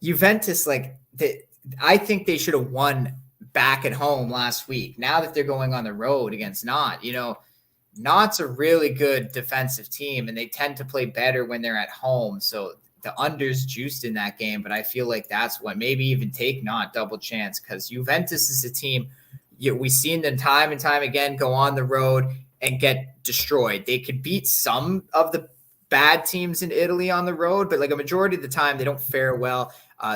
Juventus, I think they should have won back at home last week. Now that they're going on the road against Nantes, you know, Nantes a really good defensive team, and they tend to play better when they're at home. So the under's juiced in that game, but I feel like that's what maybe even take Nantes double chance, because Juventus is a team we've seen them time and time again go on the road and get destroyed. They could beat some of the bad teams in Italy on the road, but like a majority of the time, they don't fare well.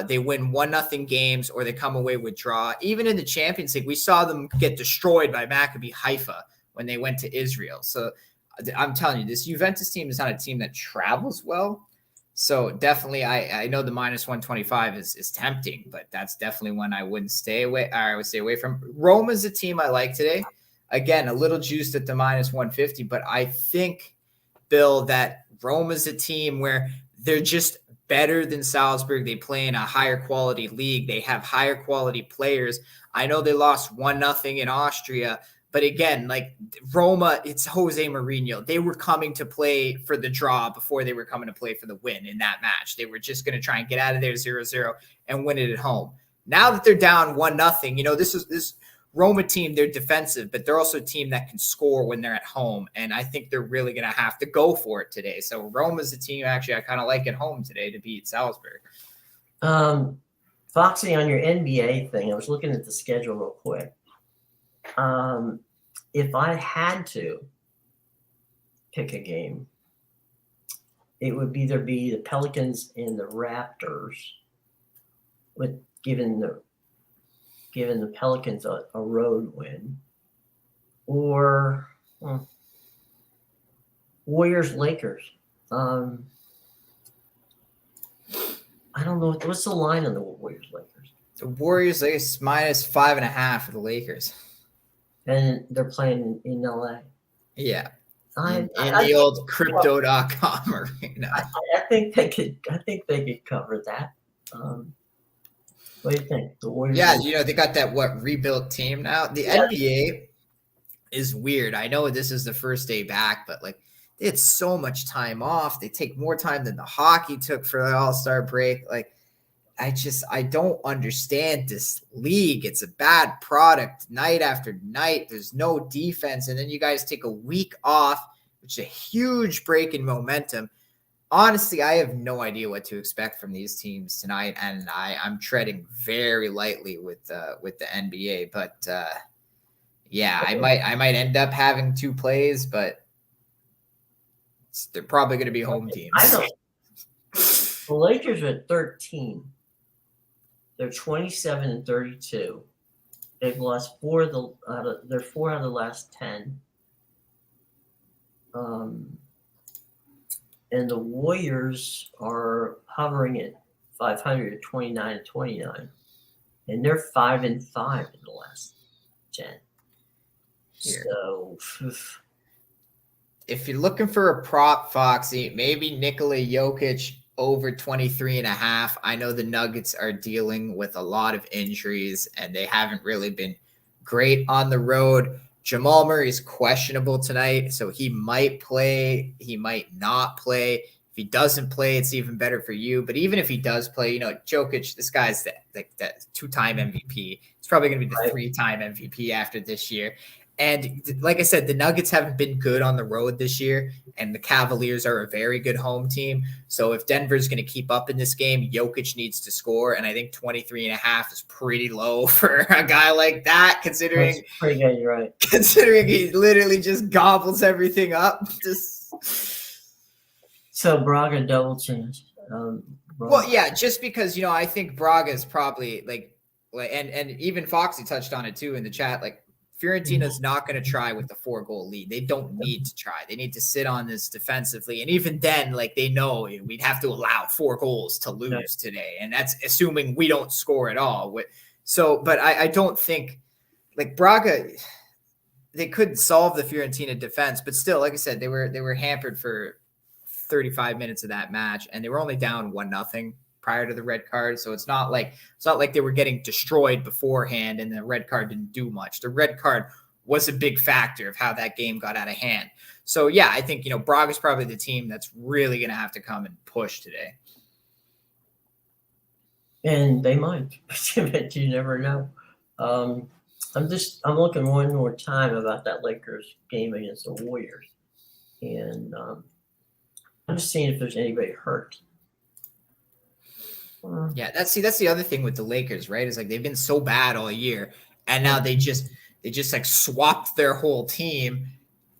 They win 1-0 games, or they come away with draw. Even in the Champions League, we saw them get destroyed by Maccabi Haifa when they went to Israel. So I'm telling you, this Juventus team is not a team that travels well. So definitely, I know the -125 is tempting, but that's definitely one I wouldn't stay away. Or I would stay away from. Roma's a team I like today. Again, a little juiced at the -150, but I think, Bill, that Roma's a team where they're just better than Salzburg. They play in a higher quality league. They have higher quality players. I know they lost 1-0 in Austria, but again, like Roma, it's Jose Mourinho. They were coming to play for the draw before they were coming to play for the win in that match. They were just going to try and get out of there 0-0 and win it at home. Now that they're down 1-0, you know, this Roma team, they're defensive, but they're also a team that can score when they're at home. And I think they're really going to have to go for it today. So Roma's a team actually I kind of like at home today to beat Salzburg. Foxy, on your NBA thing, I was looking at the schedule real quick. If I had to pick a game, it would either be the Pelicans and the Raptors, with given the Pelicans a road win, or Warriors Lakers. I don't know what's the line on the Warriors Lakers. The Warriors is -5.5 for the Lakers. And they're playing in LA. Yeah. I the old crypto.com arena. I think they could cover that. What do you think? The Warriors? Yeah, you know, they got that rebuilt team now. The NBA is weird. I know this is the first day back, but like they had so much time off. They take more time than the hockey took for the All-Star break. Like I don't understand this league. It's a bad product night after night. There's no defense. And then you guys take a week off, which is a huge break in momentum. Honestly, I have no idea what to expect from these teams tonight. And I'm treading very lightly with the NBA. But yeah, I might end up having 2 plays, but they're probably going to be home teams. I know. The Lakers are at 13. They're 27-32. They've lost 4 out of the last 10. And the Warriors are hovering at 500 at 29-29, and they're 5-5 in the last 10. Here. So, if you're looking for a prop, Foxy, maybe Nikola Jokic over 23.5. I know the Nuggets are dealing with a lot of injuries, and they haven't really been great on the road. Jamal Murray is questionable tonight, so he might play. He might not play. If he doesn't play, it's even better for you. But even if he does play, you know, Jokic, this guy's that 2-time MVP. It's probably going to be the 3-time MVP after this year. And like I said, the Nuggets haven't been good on the road this year, and the Cavaliers are a very good home team. So if Denver's going to keep up in this game, Jokic needs to score, and I think 23.5 is pretty low for a guy like that, considering that's pretty good, you're right. Considering he literally just gobbles everything up. So Braga double chance. Well, yeah, just because, you know, I think Braga is probably like and even Foxy touched on it too in the chat, like Fiorentina's not going to try with the 4-goal lead. They don't need to try. They need to sit on this defensively. And even then, like, they know we'd have to allow 4 goals to lose today. And that's assuming we don't score at all. So, but I don't think, like, Braga, they could solve the Fiorentina defense, but still, like I said, they were hampered for 35 minutes of that match, and they were only down 1-0 prior to the red card. So it's not like they were getting destroyed beforehand and the red card didn't do much. The red card was a big factor of how that game got out of hand. So yeah, I think, you know, Braga's probably the team that's really going to have to come and push today. And they might, but you never know. I'm looking one more time about that Lakers game against the Warriors, and I'm just seeing if there's anybody hurt. Yeah, that's the other thing with the Lakers, right? Is like they've been so bad all year, and now they just like swapped their whole team.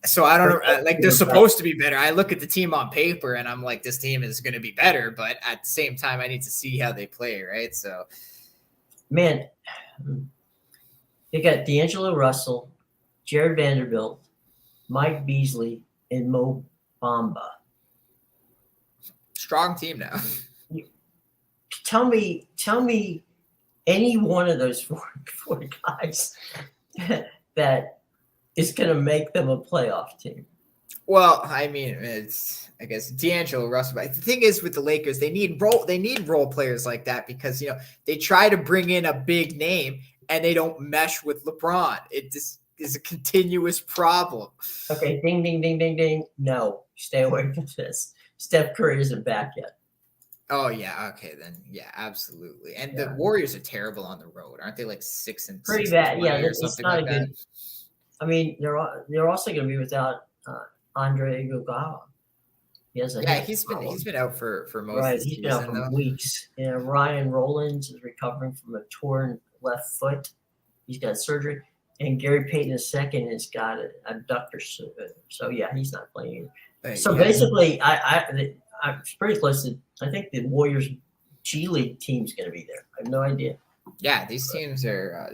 So I don't know, like they're supposed to be better. I look at the team on paper and I'm like, this team is going to be better, but at the same time, I need to see how they play, right? So, man, they got D'Angelo Russell, Jared Vanderbilt, Mike Beasley, and Mo Bamba. Strong team now. Tell me any one of those four guys that is going to make them a playoff team. Well, I mean, it's, I guess, D'Angelo Russell. But the thing is with the Lakers, they need role players like that because, you know, they try to bring in a big name and they don't mesh with LeBron. It just is a continuous problem. Okay, ding, ding, ding, ding, ding. No, stay away from this. Steph Curry isn't back yet. Oh yeah, okay then. Yeah, absolutely. And the Warriors are terrible on the road, aren't they? Like 6-6 pretty bad. Yeah, or something like that. Good. I mean, they're also going to be without Andre Iguodala. He's been out for most of the season. He's been out for weeks. Yeah, Ryan Rollins is recovering from a torn left foot. He's got surgery, and Gary Payton II has got an abductor. So yeah, he's not playing. So basically, I'm pretty close to. I think the Warriors G League team's going to be there. I have no idea. Yeah, these teams are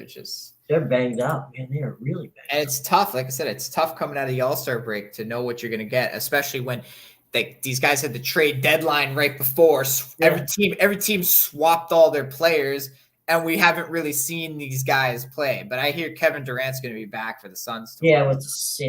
just. They're banged up, man. They are really banged and it's tough. Like I said, it's tough coming out of the All-Star break to know what you're going to get, especially when these guys had the trade deadline right before. Yeah. Every team swapped all their players, and we haven't really seen these guys play. But I hear Kevin Durant's going to be back for the Suns. Yeah, it's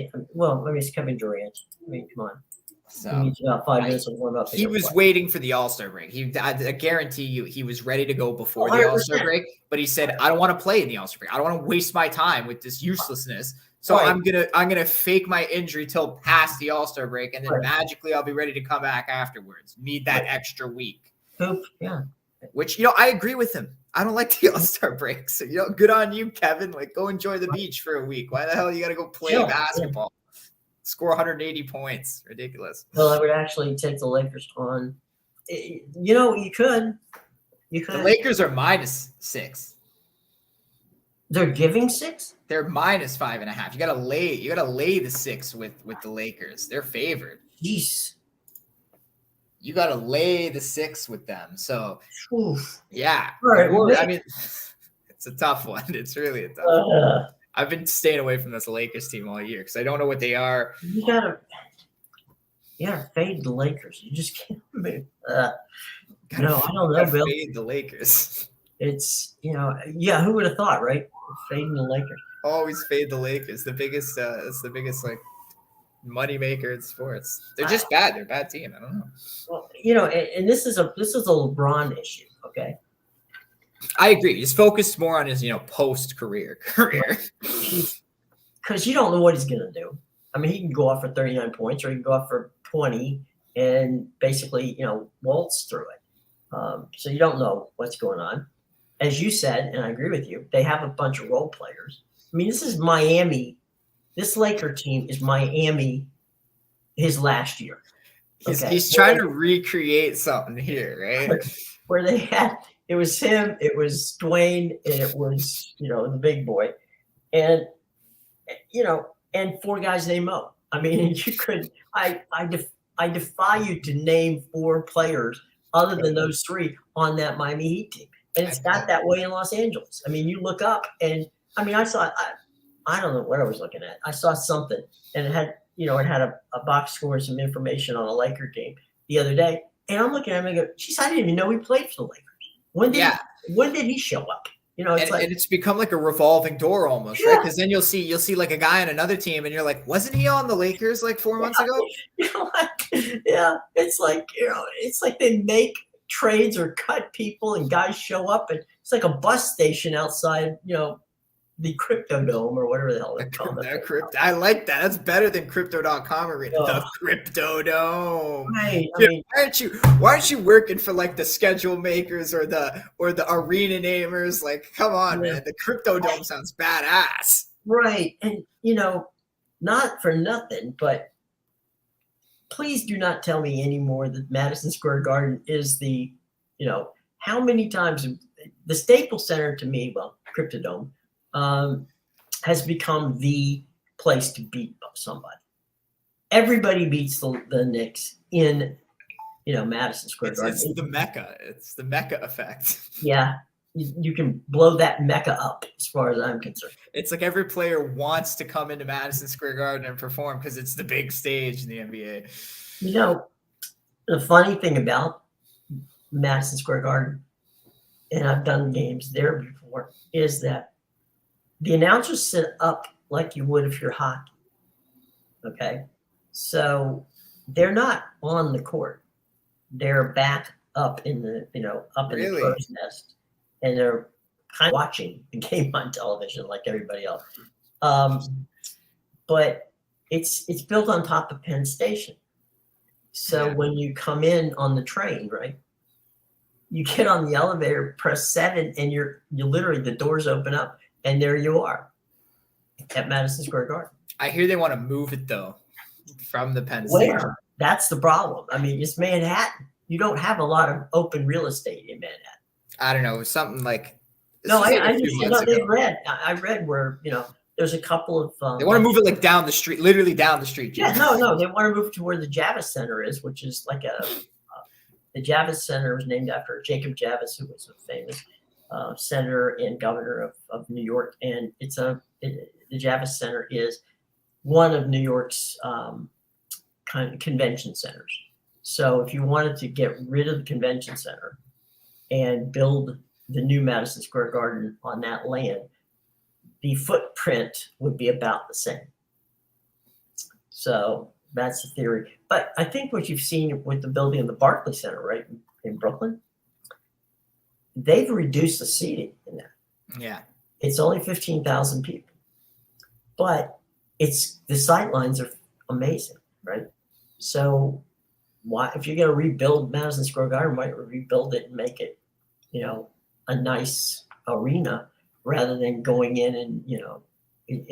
Kevin Durant. I mean, come on. So he needs about 5 minutes of warm up. He was waiting for the All-Star break. I guarantee you, he was ready to go before the All-Star break. But he said, "I don't want to play in the All-Star break. I don't want to waste my time with this uselessness. So I'm gonna fake my injury till past the All-Star break, and then magically I'll be ready to come back afterwards. Need that extra week." Yeah. Which, you know, I agree with him. I don't like the All-Star break. So, you know, good on you, Kevin. Like, go enjoy the beach for a week. Why the hell you got to go play basketball? Score 180 points. Ridiculous. Well, I would actually take the Lakers on. You know, you could. The Lakers are -6. They're giving 6? They're -5.5. You gotta lay the 6 with the Lakers. They're favored. Jeez. You gotta lay the 6 with them. So yeah. Right. I mean, it's a tough one. It's really a tough one. I've been staying away from this Lakers team all year because I don't know what they are. You gotta fade the Lakers. You just can't. I don't know, Bill. Fade the Lakers. It's who would have thought, right? Fading the Lakers. Always fade the Lakers. It's the biggest like money maker in sports. They're just bad. They're a bad team. I don't know. Well, and this is a LeBron issue. Okay. I agree. He's focused more on his, post-career. Because you don't know what he's going to do. I mean, he can go off for 39 points or he can go off for 20 and basically, waltz through it. So you don't know what's going on. As you said, and I agree with you, they have a bunch of role players. I mean, this is Miami. This Laker team is Miami his last year. He's trying to recreate something here, right? Where they had – it was him, it was Dwayne, and it was, the big boy. And, and 4 guys named Mo. I mean, you could – I defy you to name 4 players other than those 3 on that Miami Heat team. And it's not that way in Los Angeles. I mean, you look up and – I mean, I saw – I don't know what I was looking at. I saw something, and it had a box score and some information on a Laker game the other day. And I'm looking at him and I go, geez, I didn't even know he played for the Lakers. When did he show up? And it's become like a revolving door almost, right? Because then you'll see like a guy on another team, and you're like, wasn't he on the Lakers like 4 months ago? It's like they make trades or cut people, and guys show up, and it's like a bus station outside, the Crypto Dome or whatever the hell they call it. I like that. That's better than Crypto.com arena. Oh. The Crypto Dome. Right. I Jim, mean, why aren't you working for like the schedule makers or the arena namers? Like, come on, man. The Crypto Dome sounds badass. right. And not for nothing, but please do not tell me anymore that Madison Square Garden is the, how many times the Staples Center to me, well, Cryptodome, has become the place to beat somebody. Everybody beats the Knicks in, Madison Square Garden. It's the Mecca. It's the Mecca effect. Yeah. You can blow that Mecca up as far as I'm concerned. It's like every player wants to come into Madison Square Garden and perform because it's the big stage in the NBA. The funny thing about Madison Square Garden, and I've done games there before, is that the announcers sit up like you would if you're hockey. Okay. So they're not on the court. They're back up in the, up in the crow's nest. And they're kind of watching the game on television like everybody else. But it's built on top of Penn Station. So when you come in on the train, right, you get on the elevator, press 7, and you literally, the doors open up, and there you are at Madison Square Garden. I hear they want to move it, though, from the Penn Station. Where? That's the problem. I mean, it's Manhattan. You don't have a lot of open real estate in Manhattan. I don't know, something like. No, I read where there's a couple of. They want to move it like down the street, literally down the street. Yeah, no, they want to move to where the Javits Center is, which is like the Javits Center was named after Jacob Javits, who was a famous senator and governor of New York, and the Javits Center is one of New York's kind of convention centers. So if you wanted to get rid of the convention center and build the new Madison Square Garden on that land, the footprint would be about the same. So that's the theory. But I think what you've seen with the building of the Barclays Center, right, in Brooklyn, they've reduced the seating in there. Yeah. It's only 15,000 people. But the sight lines are amazing, right? So why, if you're going to rebuild Madison Square Garden, why not rebuild it and make it, a nice arena rather than going in and,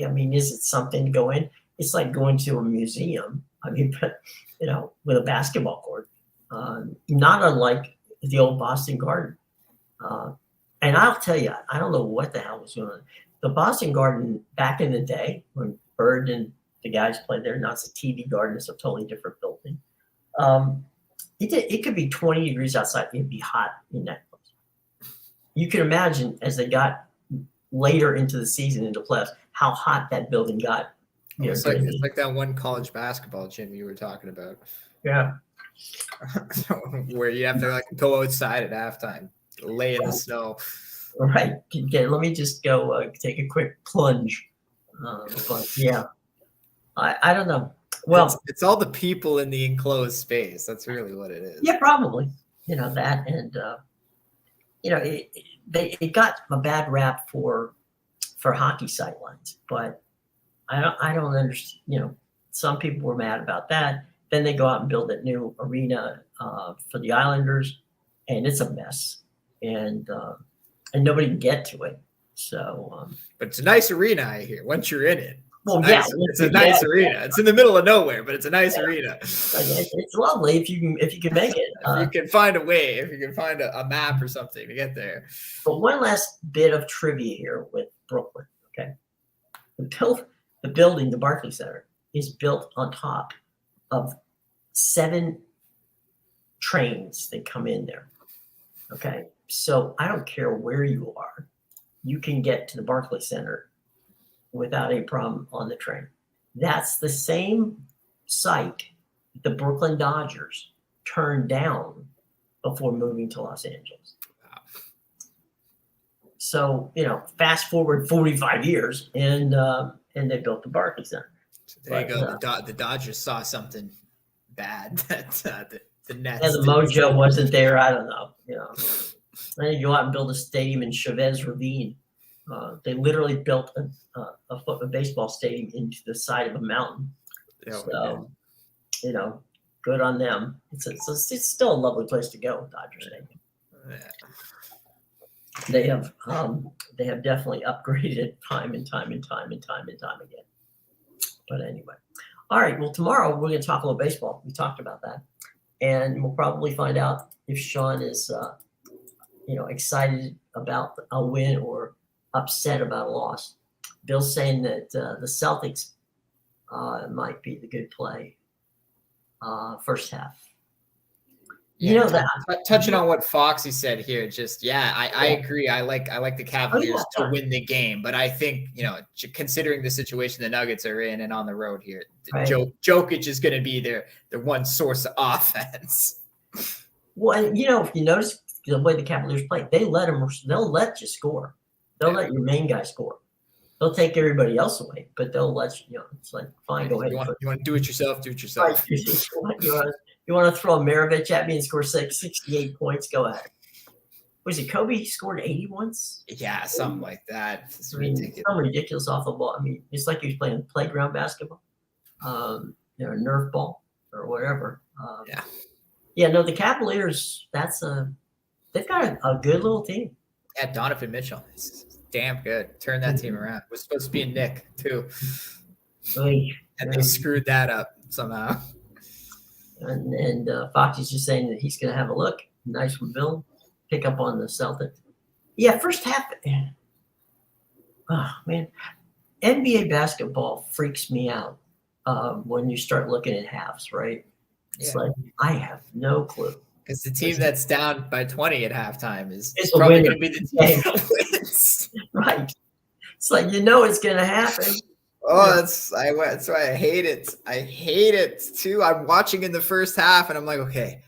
I mean, is it something to go in? It's like going to a museum. I mean, with a basketball court, not unlike the old Boston Garden. And I'll tell you, I don't know what the hell was going on. The Boston Garden back in the day when Bird and the guys played there, now it's a TV garden, it's a totally different building. It could be 20 degrees outside. It'd be hot in that place. You can imagine as they got later into the season, into playoffs, how hot that building got. It's like that one college basketball gym you were talking about. Yeah. Where you have to like go outside at halftime, lay in the snow. All right. Okay, let me just go take a quick plunge. But yeah, I don't know. Well, it's all the people in the enclosed space. That's really what it is. Yeah, probably. That, and it got a bad rap for hockey sightlines, but I don't understand. Some people were mad about that. Then they go out and build a new arena for the Islanders, and it's a mess, and nobody can get to it. So, but it's a nice arena, I hear. Once you're in it. Well, it's a nice arena. It's in the middle of nowhere, but it's a nice arena. It's lovely if you can make it. If you can find a way, if you can find a map or something to get there. But one last bit of trivia here with Brooklyn. Okay, the building, the Barclays Center, is built on top of 7 trains that come in there. Okay, so I don't care where you are, you can get to the Barclays Center without a problem on the train. That's the same site the Brooklyn Dodgers turned down before moving to Los Angeles. Wow. So, fast forward 45 years and they built the Barclays Center. So there you go. The Dodgers saw something bad that the Nets. And the mojo wasn't there. I don't know. Then you go out and build a stadium in Chavez Ravine. They literally built a baseball stadium into the side of a mountain. Yeah, So, you know, good on them. It's still a lovely place to go, Dodger Stadium. yeah. They have definitely upgraded time and time again. But anyway, all right. Well, tomorrow we're going to talk a little baseball. We talked about that, and we'll probably find out if Sean is, excited about a win or upset about a loss. Bill's saying that the Celtics might be the good play first half. Yeah, that touching on what Foxy said here, I agree. I like the Cavaliers to win the game, but I think considering the situation the Nuggets are in and on the road here, right. Jokic is going to be their one source of offense. Well, and if you notice the way the Cavaliers play, they'll let you score. They'll let your main guy score. They'll take everybody else away, but they'll let you. It's like fine, go ahead. You want to do it yourself? Do it yourself. Right. You want to throw a Maravich at me and score 68 points? Go ahead. Was it Kobe scored 80 once? Yeah, something like that. It's ridiculous. Something ridiculous off the ball. I mean, it's like he was playing playground basketball, Nerf ball or whatever. No, the Cavaliers. They've got a good little team. Yeah, Donovan Mitchell. It's damn good. Turn that team around. It was supposed to be a Nick too, and they screwed that up somehow. And Foxy's just saying that he's going to have a look. Nice one, Bill. Pick up on the Celtics. Yeah, first half. Oh, man. NBA basketball freaks me out when you start looking at halves, right? It's like, I have no clue. Because the team that's down by 20 at halftime is probably going to be the team that wins. Right. It's like, it's going to happen. Oh, that's why I hate it. I hate it too. I'm watching in the first half and I'm like, okay,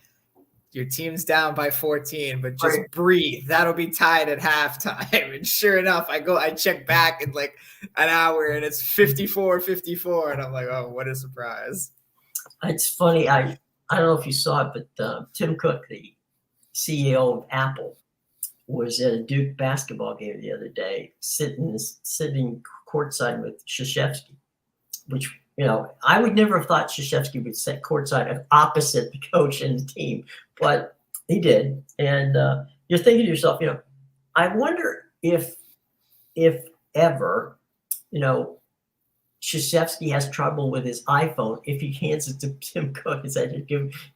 your team's down by 14, but just breathe. That'll be tied at halftime. And sure enough, I check back in like an hour and it's 54-54. And I'm like, oh, what a surprise. It's funny. I don't know if you saw it, but Tim Cook, the CEO of Apple, was at a Duke basketball game the other day, sitting courtside with Krzyzewski, which, I would never have thought Krzyzewski would sit courtside opposite the coach and the team, but he did. And you're thinking to yourself, I wonder if ever, Krzyzewski has trouble with his iPhone if he hands it to Tim Cook and says,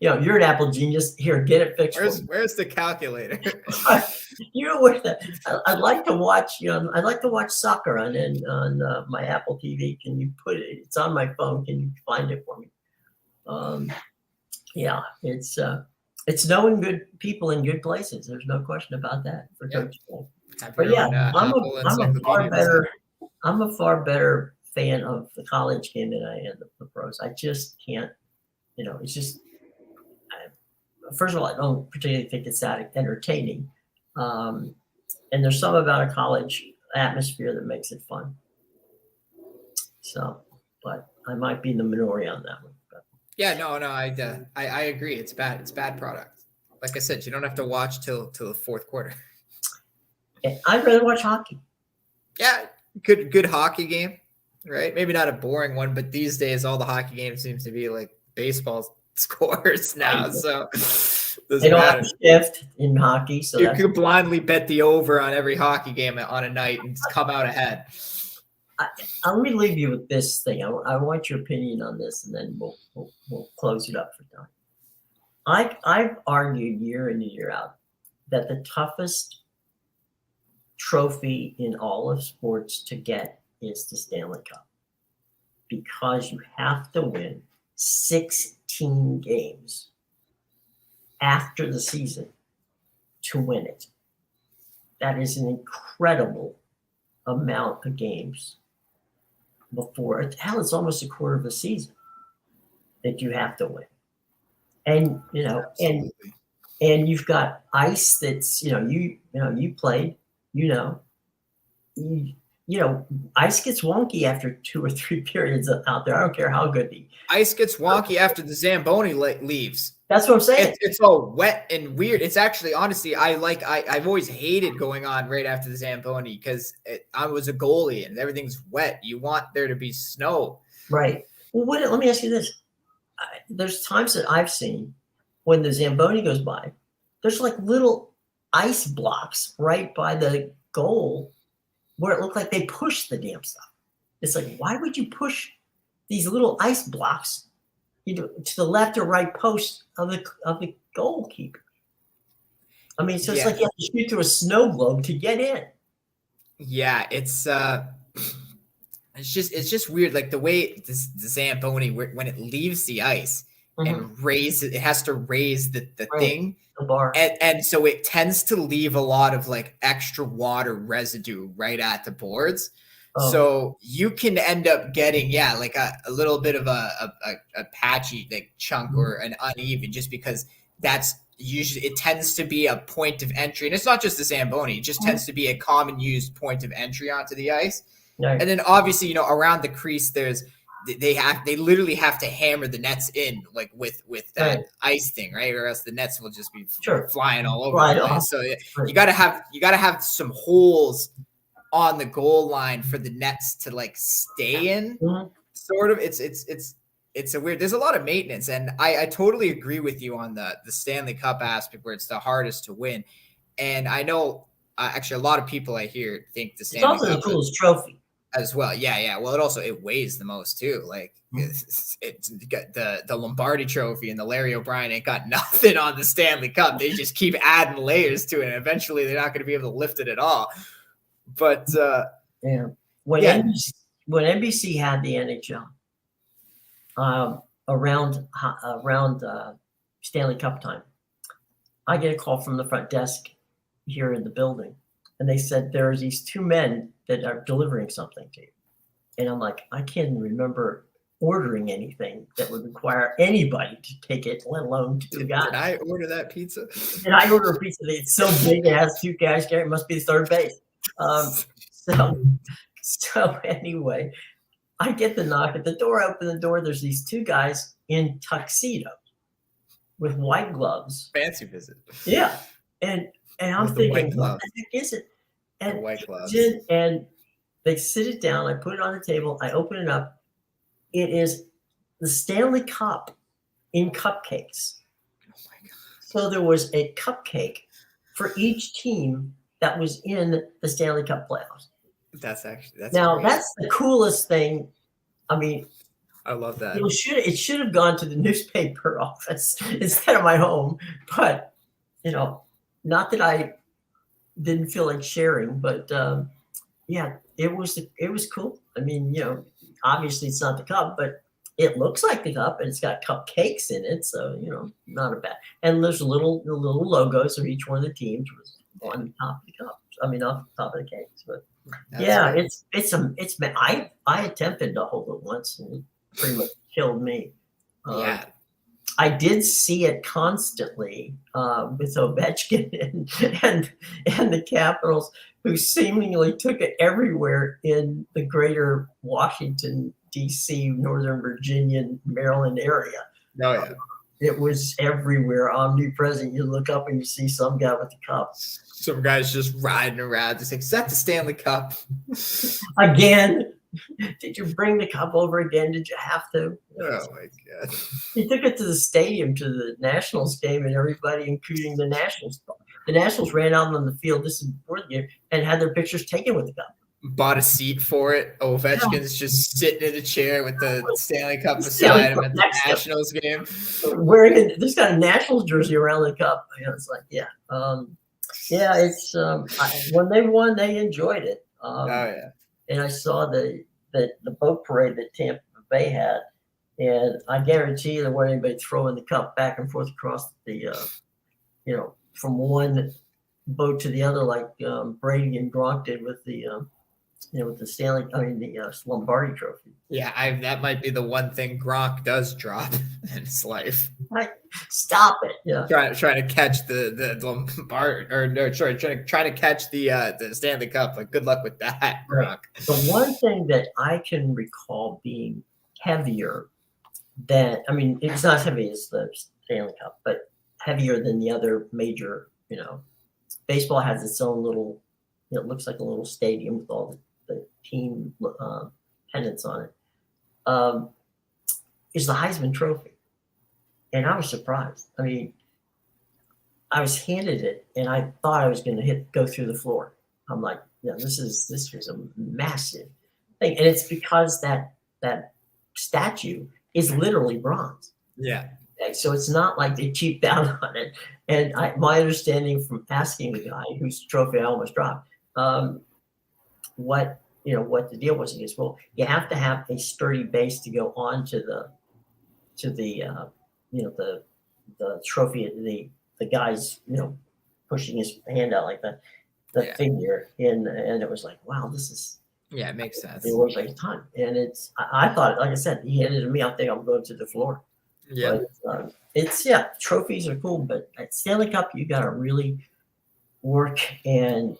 you're an Apple genius. Here, get it fixed. Where's the calculator? I'd like to watch, I'd like to watch soccer on my Apple TV. Can you put it? It's on my phone. Can you find it for me? It's knowing good people in good places. There's no question about that for Coach Cole. But I'm a far better fan of the college game than I am the pros. I just can't, it's just, first of all, I don't particularly think it's that entertaining. And there's some about a college atmosphere that makes it fun. So, but I might be in the minority on that one. But. Yeah, no, I agree. It's bad. It's bad product. Like I said, you don't have to watch till the fourth quarter. I'd rather watch hockey. Yeah, good hockey game. Right, maybe not a boring one, but these days all the hockey games seems to be like baseball scores now. So they don't have to shift in hockey, so you could blindly bet the over on every hockey game on a night and come out ahead. Let me leave you with this thing. I want your opinion on this, and then we'll close it up for time. I've argued year in and year out that the toughest trophy in all of sports to get is the Stanley Cup, because you have to win 16 games after the season to win it. That is an incredible amount of games before. Hell, it's almost a quarter of a season that you have to win. And, and you've got ice that's, you played, ice gets wonky after 2 or 3 periods out there. I don't care how good the ice gets wonky after the Zamboni leaves. That's what I'm saying. It's all wet and weird. It's actually, honestly, I've always hated going on right after the Zamboni because I was a goalie and everything's wet. You want there to be snow. Right. Well, let me ask you this. There's times that I've seen when the Zamboni goes by, there's like little ice blocks right by the goal where it looked like they pushed the damn stuff. It's like, why would you push these little ice blocks to the left or right post of the goalkeeper? I mean, so it's like you have to shoot through a snow globe to get in. Yeah, it's just weird. Like the way the Zamboni, when it leaves the ice and it has to raise the thing, the bar, and so it tends to leave a lot of like extra water residue right at the boards. So you can end up getting, like a little bit of a patchy like chunk or an uneven, just because that's usually, it tends to be a point of entry. And it's not just the Zamboni, it just tends to be a common used point of entry onto the ice. Right. And then obviously, around the crease, they literally have to hammer the nets in like with that ice thing, right? Or else the nets will just be flying all over the place. So you gotta have some holes on the goal line for the nets to like stay in. Sort of. It's a weird, there's a lot of maintenance, and I totally agree with you on the Stanley Cup aspect where it's the hardest to win. And I know actually a lot of people I hear think the Stanley Cup is also the coolest trophy as well. Yeah. Well, it weighs the most too. Like it's got the Lombardi Trophy and the Larry O'Brien ain't got nothing on the Stanley Cup. They just keep adding layers to it, and eventually they're not going to be able to lift it at all. But when NBC had the NHL around Stanley Cup time, I get a call from the front desk here in the building, and they said there's these two men that are delivering something to you. And I'm like, I can't remember ordering anything that would require anybody to take it, let alone two guys. Did I order that pizza? And I order a pizza that's so big it has two guys carrying. It must be the third base. So anyway, I get the knock at the door. I open the door. There's these two guys in tuxedos with white gloves. Fancy visit. Yeah, and I'm thinking, what the heck is it? And white gloves. And they sit it down. I put it on the table. I open it up. It is the Stanley Cup in cupcakes. Oh my God! So there was a cupcake for each team that was in the Stanley Cup playoffs. That's the coolest thing. I mean, I love that. It should have gone to the newspaper office instead of my home, but not that I didn't feel like sharing, but it was cool. I mean, obviously it's not the cup, but it looks like the cup, and it's got cupcakes in it, so not a bad. And there's the little logos of each one of the teams was on top of the cup. I mean, off the top of the cakes, but I attempted to hold it once, and it pretty much killed me. I did see it constantly with Ovechkin and the Capitals, who seemingly took it everywhere in the greater Washington, D.C., Northern Virginia, Maryland area. Oh, yeah. It was everywhere, omnipresent. You look up and you see some guy with the cup. Some guy's just riding around, just accept the Stanley Cup. Again. Did you bring the cup over again? Did you have to? Oh my God! He took it to the stadium, to the Nationals game, and everybody, including the Nationals. The Nationals ran out on the field. This is before the game, and had their pictures taken with the cup. Bought a seat for it. Ovechkin's just sitting in a chair with the Stanley Cup beside him at the Nationals game. This got a Nationals jersey around the cup. It's like, it's when they won, they enjoyed it. And I saw the boat parade that Tampa Bay had, and I guarantee you there wasn't anybody throwing the cup back and forth across the, from one boat to the other like Brady and Gronk did with the, with the Lombardi Trophy. Yeah, that might be the one thing Gronk does drop in his life. Stop it! Yeah, trying to catch the Lombard, or no, sorry, trying to catch the Stanley Cup. Like, good luck with that, Gronk. The one thing that I can recall being heavier than, I mean, it's not as heavy as the Stanley Cup, but heavier than the other major, baseball has its own little, it looks like a little stadium with all the team pennants on it, is the Heisman Trophy. And I was surprised. I mean, I was handed it and I thought I was going to go through the floor. I'm like, this is a massive thing. And it's because that statue is literally bronze. Yeah. So it's not like they cheaped out on it. And my understanding from asking the guy whose trophy I almost dropped, what the deal was, he goes, well, you have to have a sturdy base to go on to the trophy. The guy's pushing his hand out like the figure, and it was like, wow, this is. Yeah, it makes sense. It was like a ton, and I thought, like I said, he handed it to me. I think I'm going to the floor. Yeah, but, trophies are cool, but at Stanley Cup, you got to really work and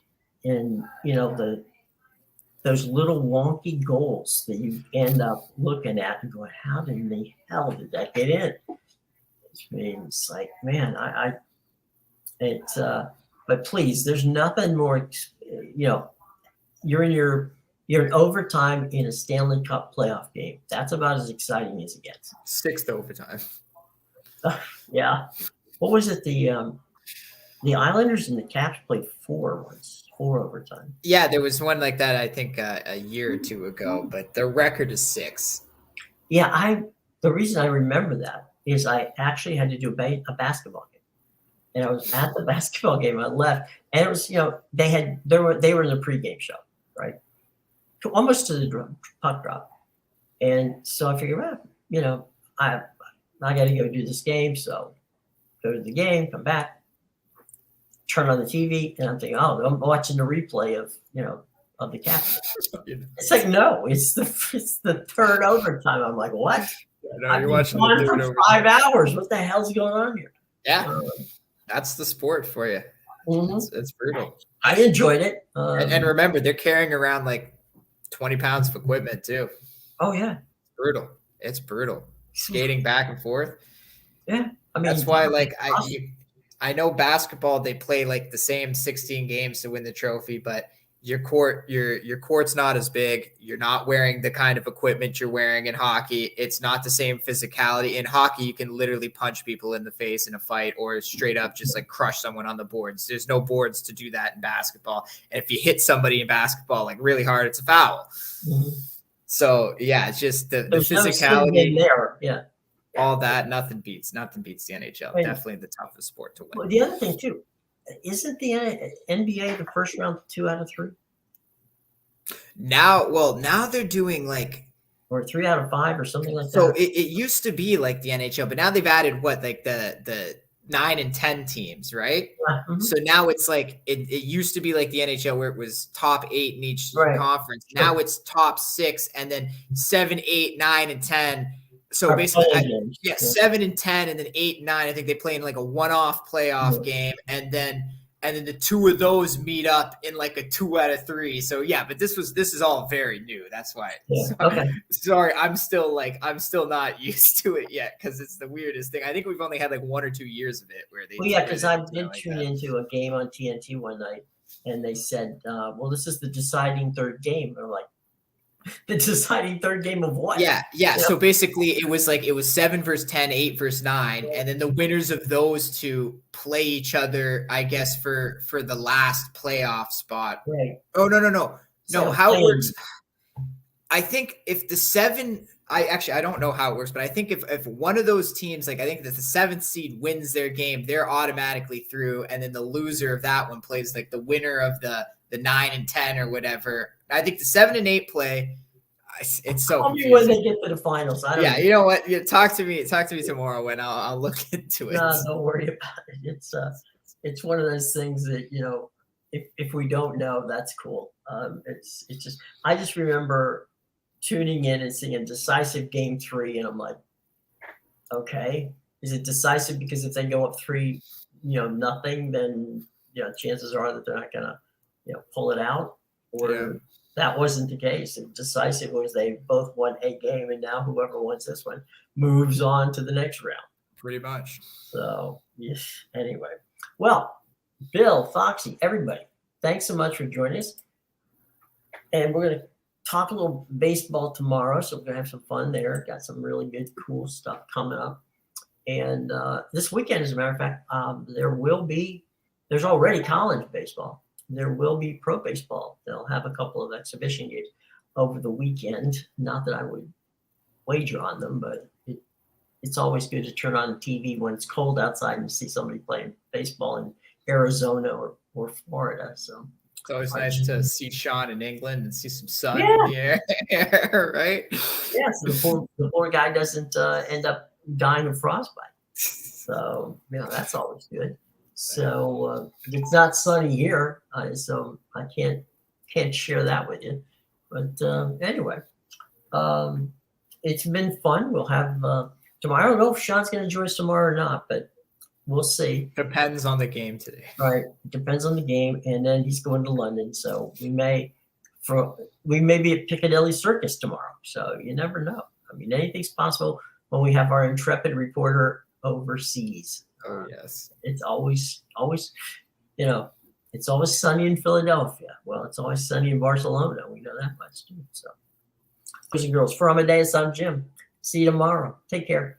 those little wonky goals that you end up looking at and going, how in the hell did that get in? I mean, it's like, man, but please, there's nothing more, you're in overtime in a Stanley Cup playoff game. That's about as exciting as it gets. 6th overtime. Yeah. What was it? The Islanders and the Caps played 4 overtime. Yeah, there was one like that, I think, a year or two ago, but the record is 6. Yeah, the reason I remember that is I actually had to do a basketball game. And I was at the basketball game. I left, and it was, they were in the pregame show, right? Almost to the puck drop. And so I figured, I got to go do this game. So go to the game, come back, turn on the TV, and I'm thinking, oh, I'm watching the replay of the Capitals. It's like, no, it's the 3rd overtime. I'm like, what? No, you're watching the for 5 hours. What the hell's going on here? Yeah, that's the sport for you. Mm-hmm. It's brutal. I enjoyed it. And remember, they're carrying around like 20 pounds of equipment too. Oh yeah, It's brutal. Skating back and forth. Yeah, I mean, that's why, like, I know basketball, they play like the same 16 games to win the trophy, but your court's not as big. You're not wearing the kind of equipment you're wearing in hockey. It's not the same physicality. In hockey, you can literally punch people in the face in a fight or straight up just like crush someone on the boards. There's no boards to do that in basketball. And if you hit somebody in basketball like really hard, it's a foul. Mm-hmm. So yeah, it's just the physicality there. Yeah. All that, nothing beats the NHL. Right. Definitely the toughest sport to win. Well, the other thing too, isn't the NBA the first round 2 out of 3? Now they're doing like, or 3 out of 5 or something like that. So it used to be like the NHL, but now they've added like the 9 and 10 teams, right? Mm-hmm. So now it's like it used to be like the NHL where it was top 8 in each conference. Sure. Now it's top 6 and then 7, 8, 9, and 10. So basically, 7 and 10, and then 8 and 9. I think they play in like a one-off playoff game, and then the 2 of those meet up in like a 2 out of 3. So yeah, but this is all very new. That's why. Yeah. Okay. Sorry, I'm still not used to it yet because it's the weirdest thing. I think we've only had like 1 or 2 years of it where they. Well, yeah, because I did tune into a game on TNT one night, and they said, "Well, this is the deciding 3rd game." And I'm like, the deciding 3rd game of what? Yeah. So basically it was 7 versus 10, 8 versus 9. And then the winners of those 2 play each other, I guess, for the last playoff spot. Right. Oh, no. No, how it works. I think if the 7, I don't know how it works, but I think if one of those teams, like I think that the 7th seed wins their game, they're automatically through. And then the loser of that one plays like the winner of the 9 and 10 or whatever. I think the 7 and 8 play. It's so. Tell me when they get to the finals. I don't know. You know what? Talk to me tomorrow when I'll look into it. No, don't worry about it. It's one of those things that if we don't know, that's cool. It's just I just remember tuning in and seeing a decisive game 3, and I'm like, okay, is it decisive because if they go up 3, nothing, then chances are that they're not gonna pull it out, or that wasn't the case. It decisive was they both won a game, and now whoever wins this one moves on to the next round. Pretty much. So, yes. Anyway, well, Bill, Foxy, everybody, thanks so much for joining us. And we're going to talk a little baseball tomorrow, so we're going to have some fun there. Got some really good, cool stuff coming up. And this weekend, as a matter of fact, there's already college baseball. There will be pro baseball. They'll have a couple of exhibition games over the weekend. Not that I would wager on them, but it's always good to turn on the TV when it's cold outside and see somebody playing baseball in Arizona or Florida. So it's always nice to see Sean in England and see some sun in the air, right? Yeah, so the poor guy doesn't end up dying of frostbite. So, that's always good. So it's not sunny here, so I can't share that with you. But anyway, it's been fun. We'll have tomorrow. I don't know if Sean's going to join us tomorrow or not, but we'll see. Depends on the game today. Right, depends on the game, and then he's going to London, so we may be at Piccadilly Circus tomorrow. So you never know. I mean, anything's possible when we have our intrepid reporter overseas. Oh yes, it's always it's always sunny in Philadelphia. Well, it's always sunny in Barcelona. We know that much too. So, boys and girls, for Amedeus, I'm Jim. See you tomorrow. Take care.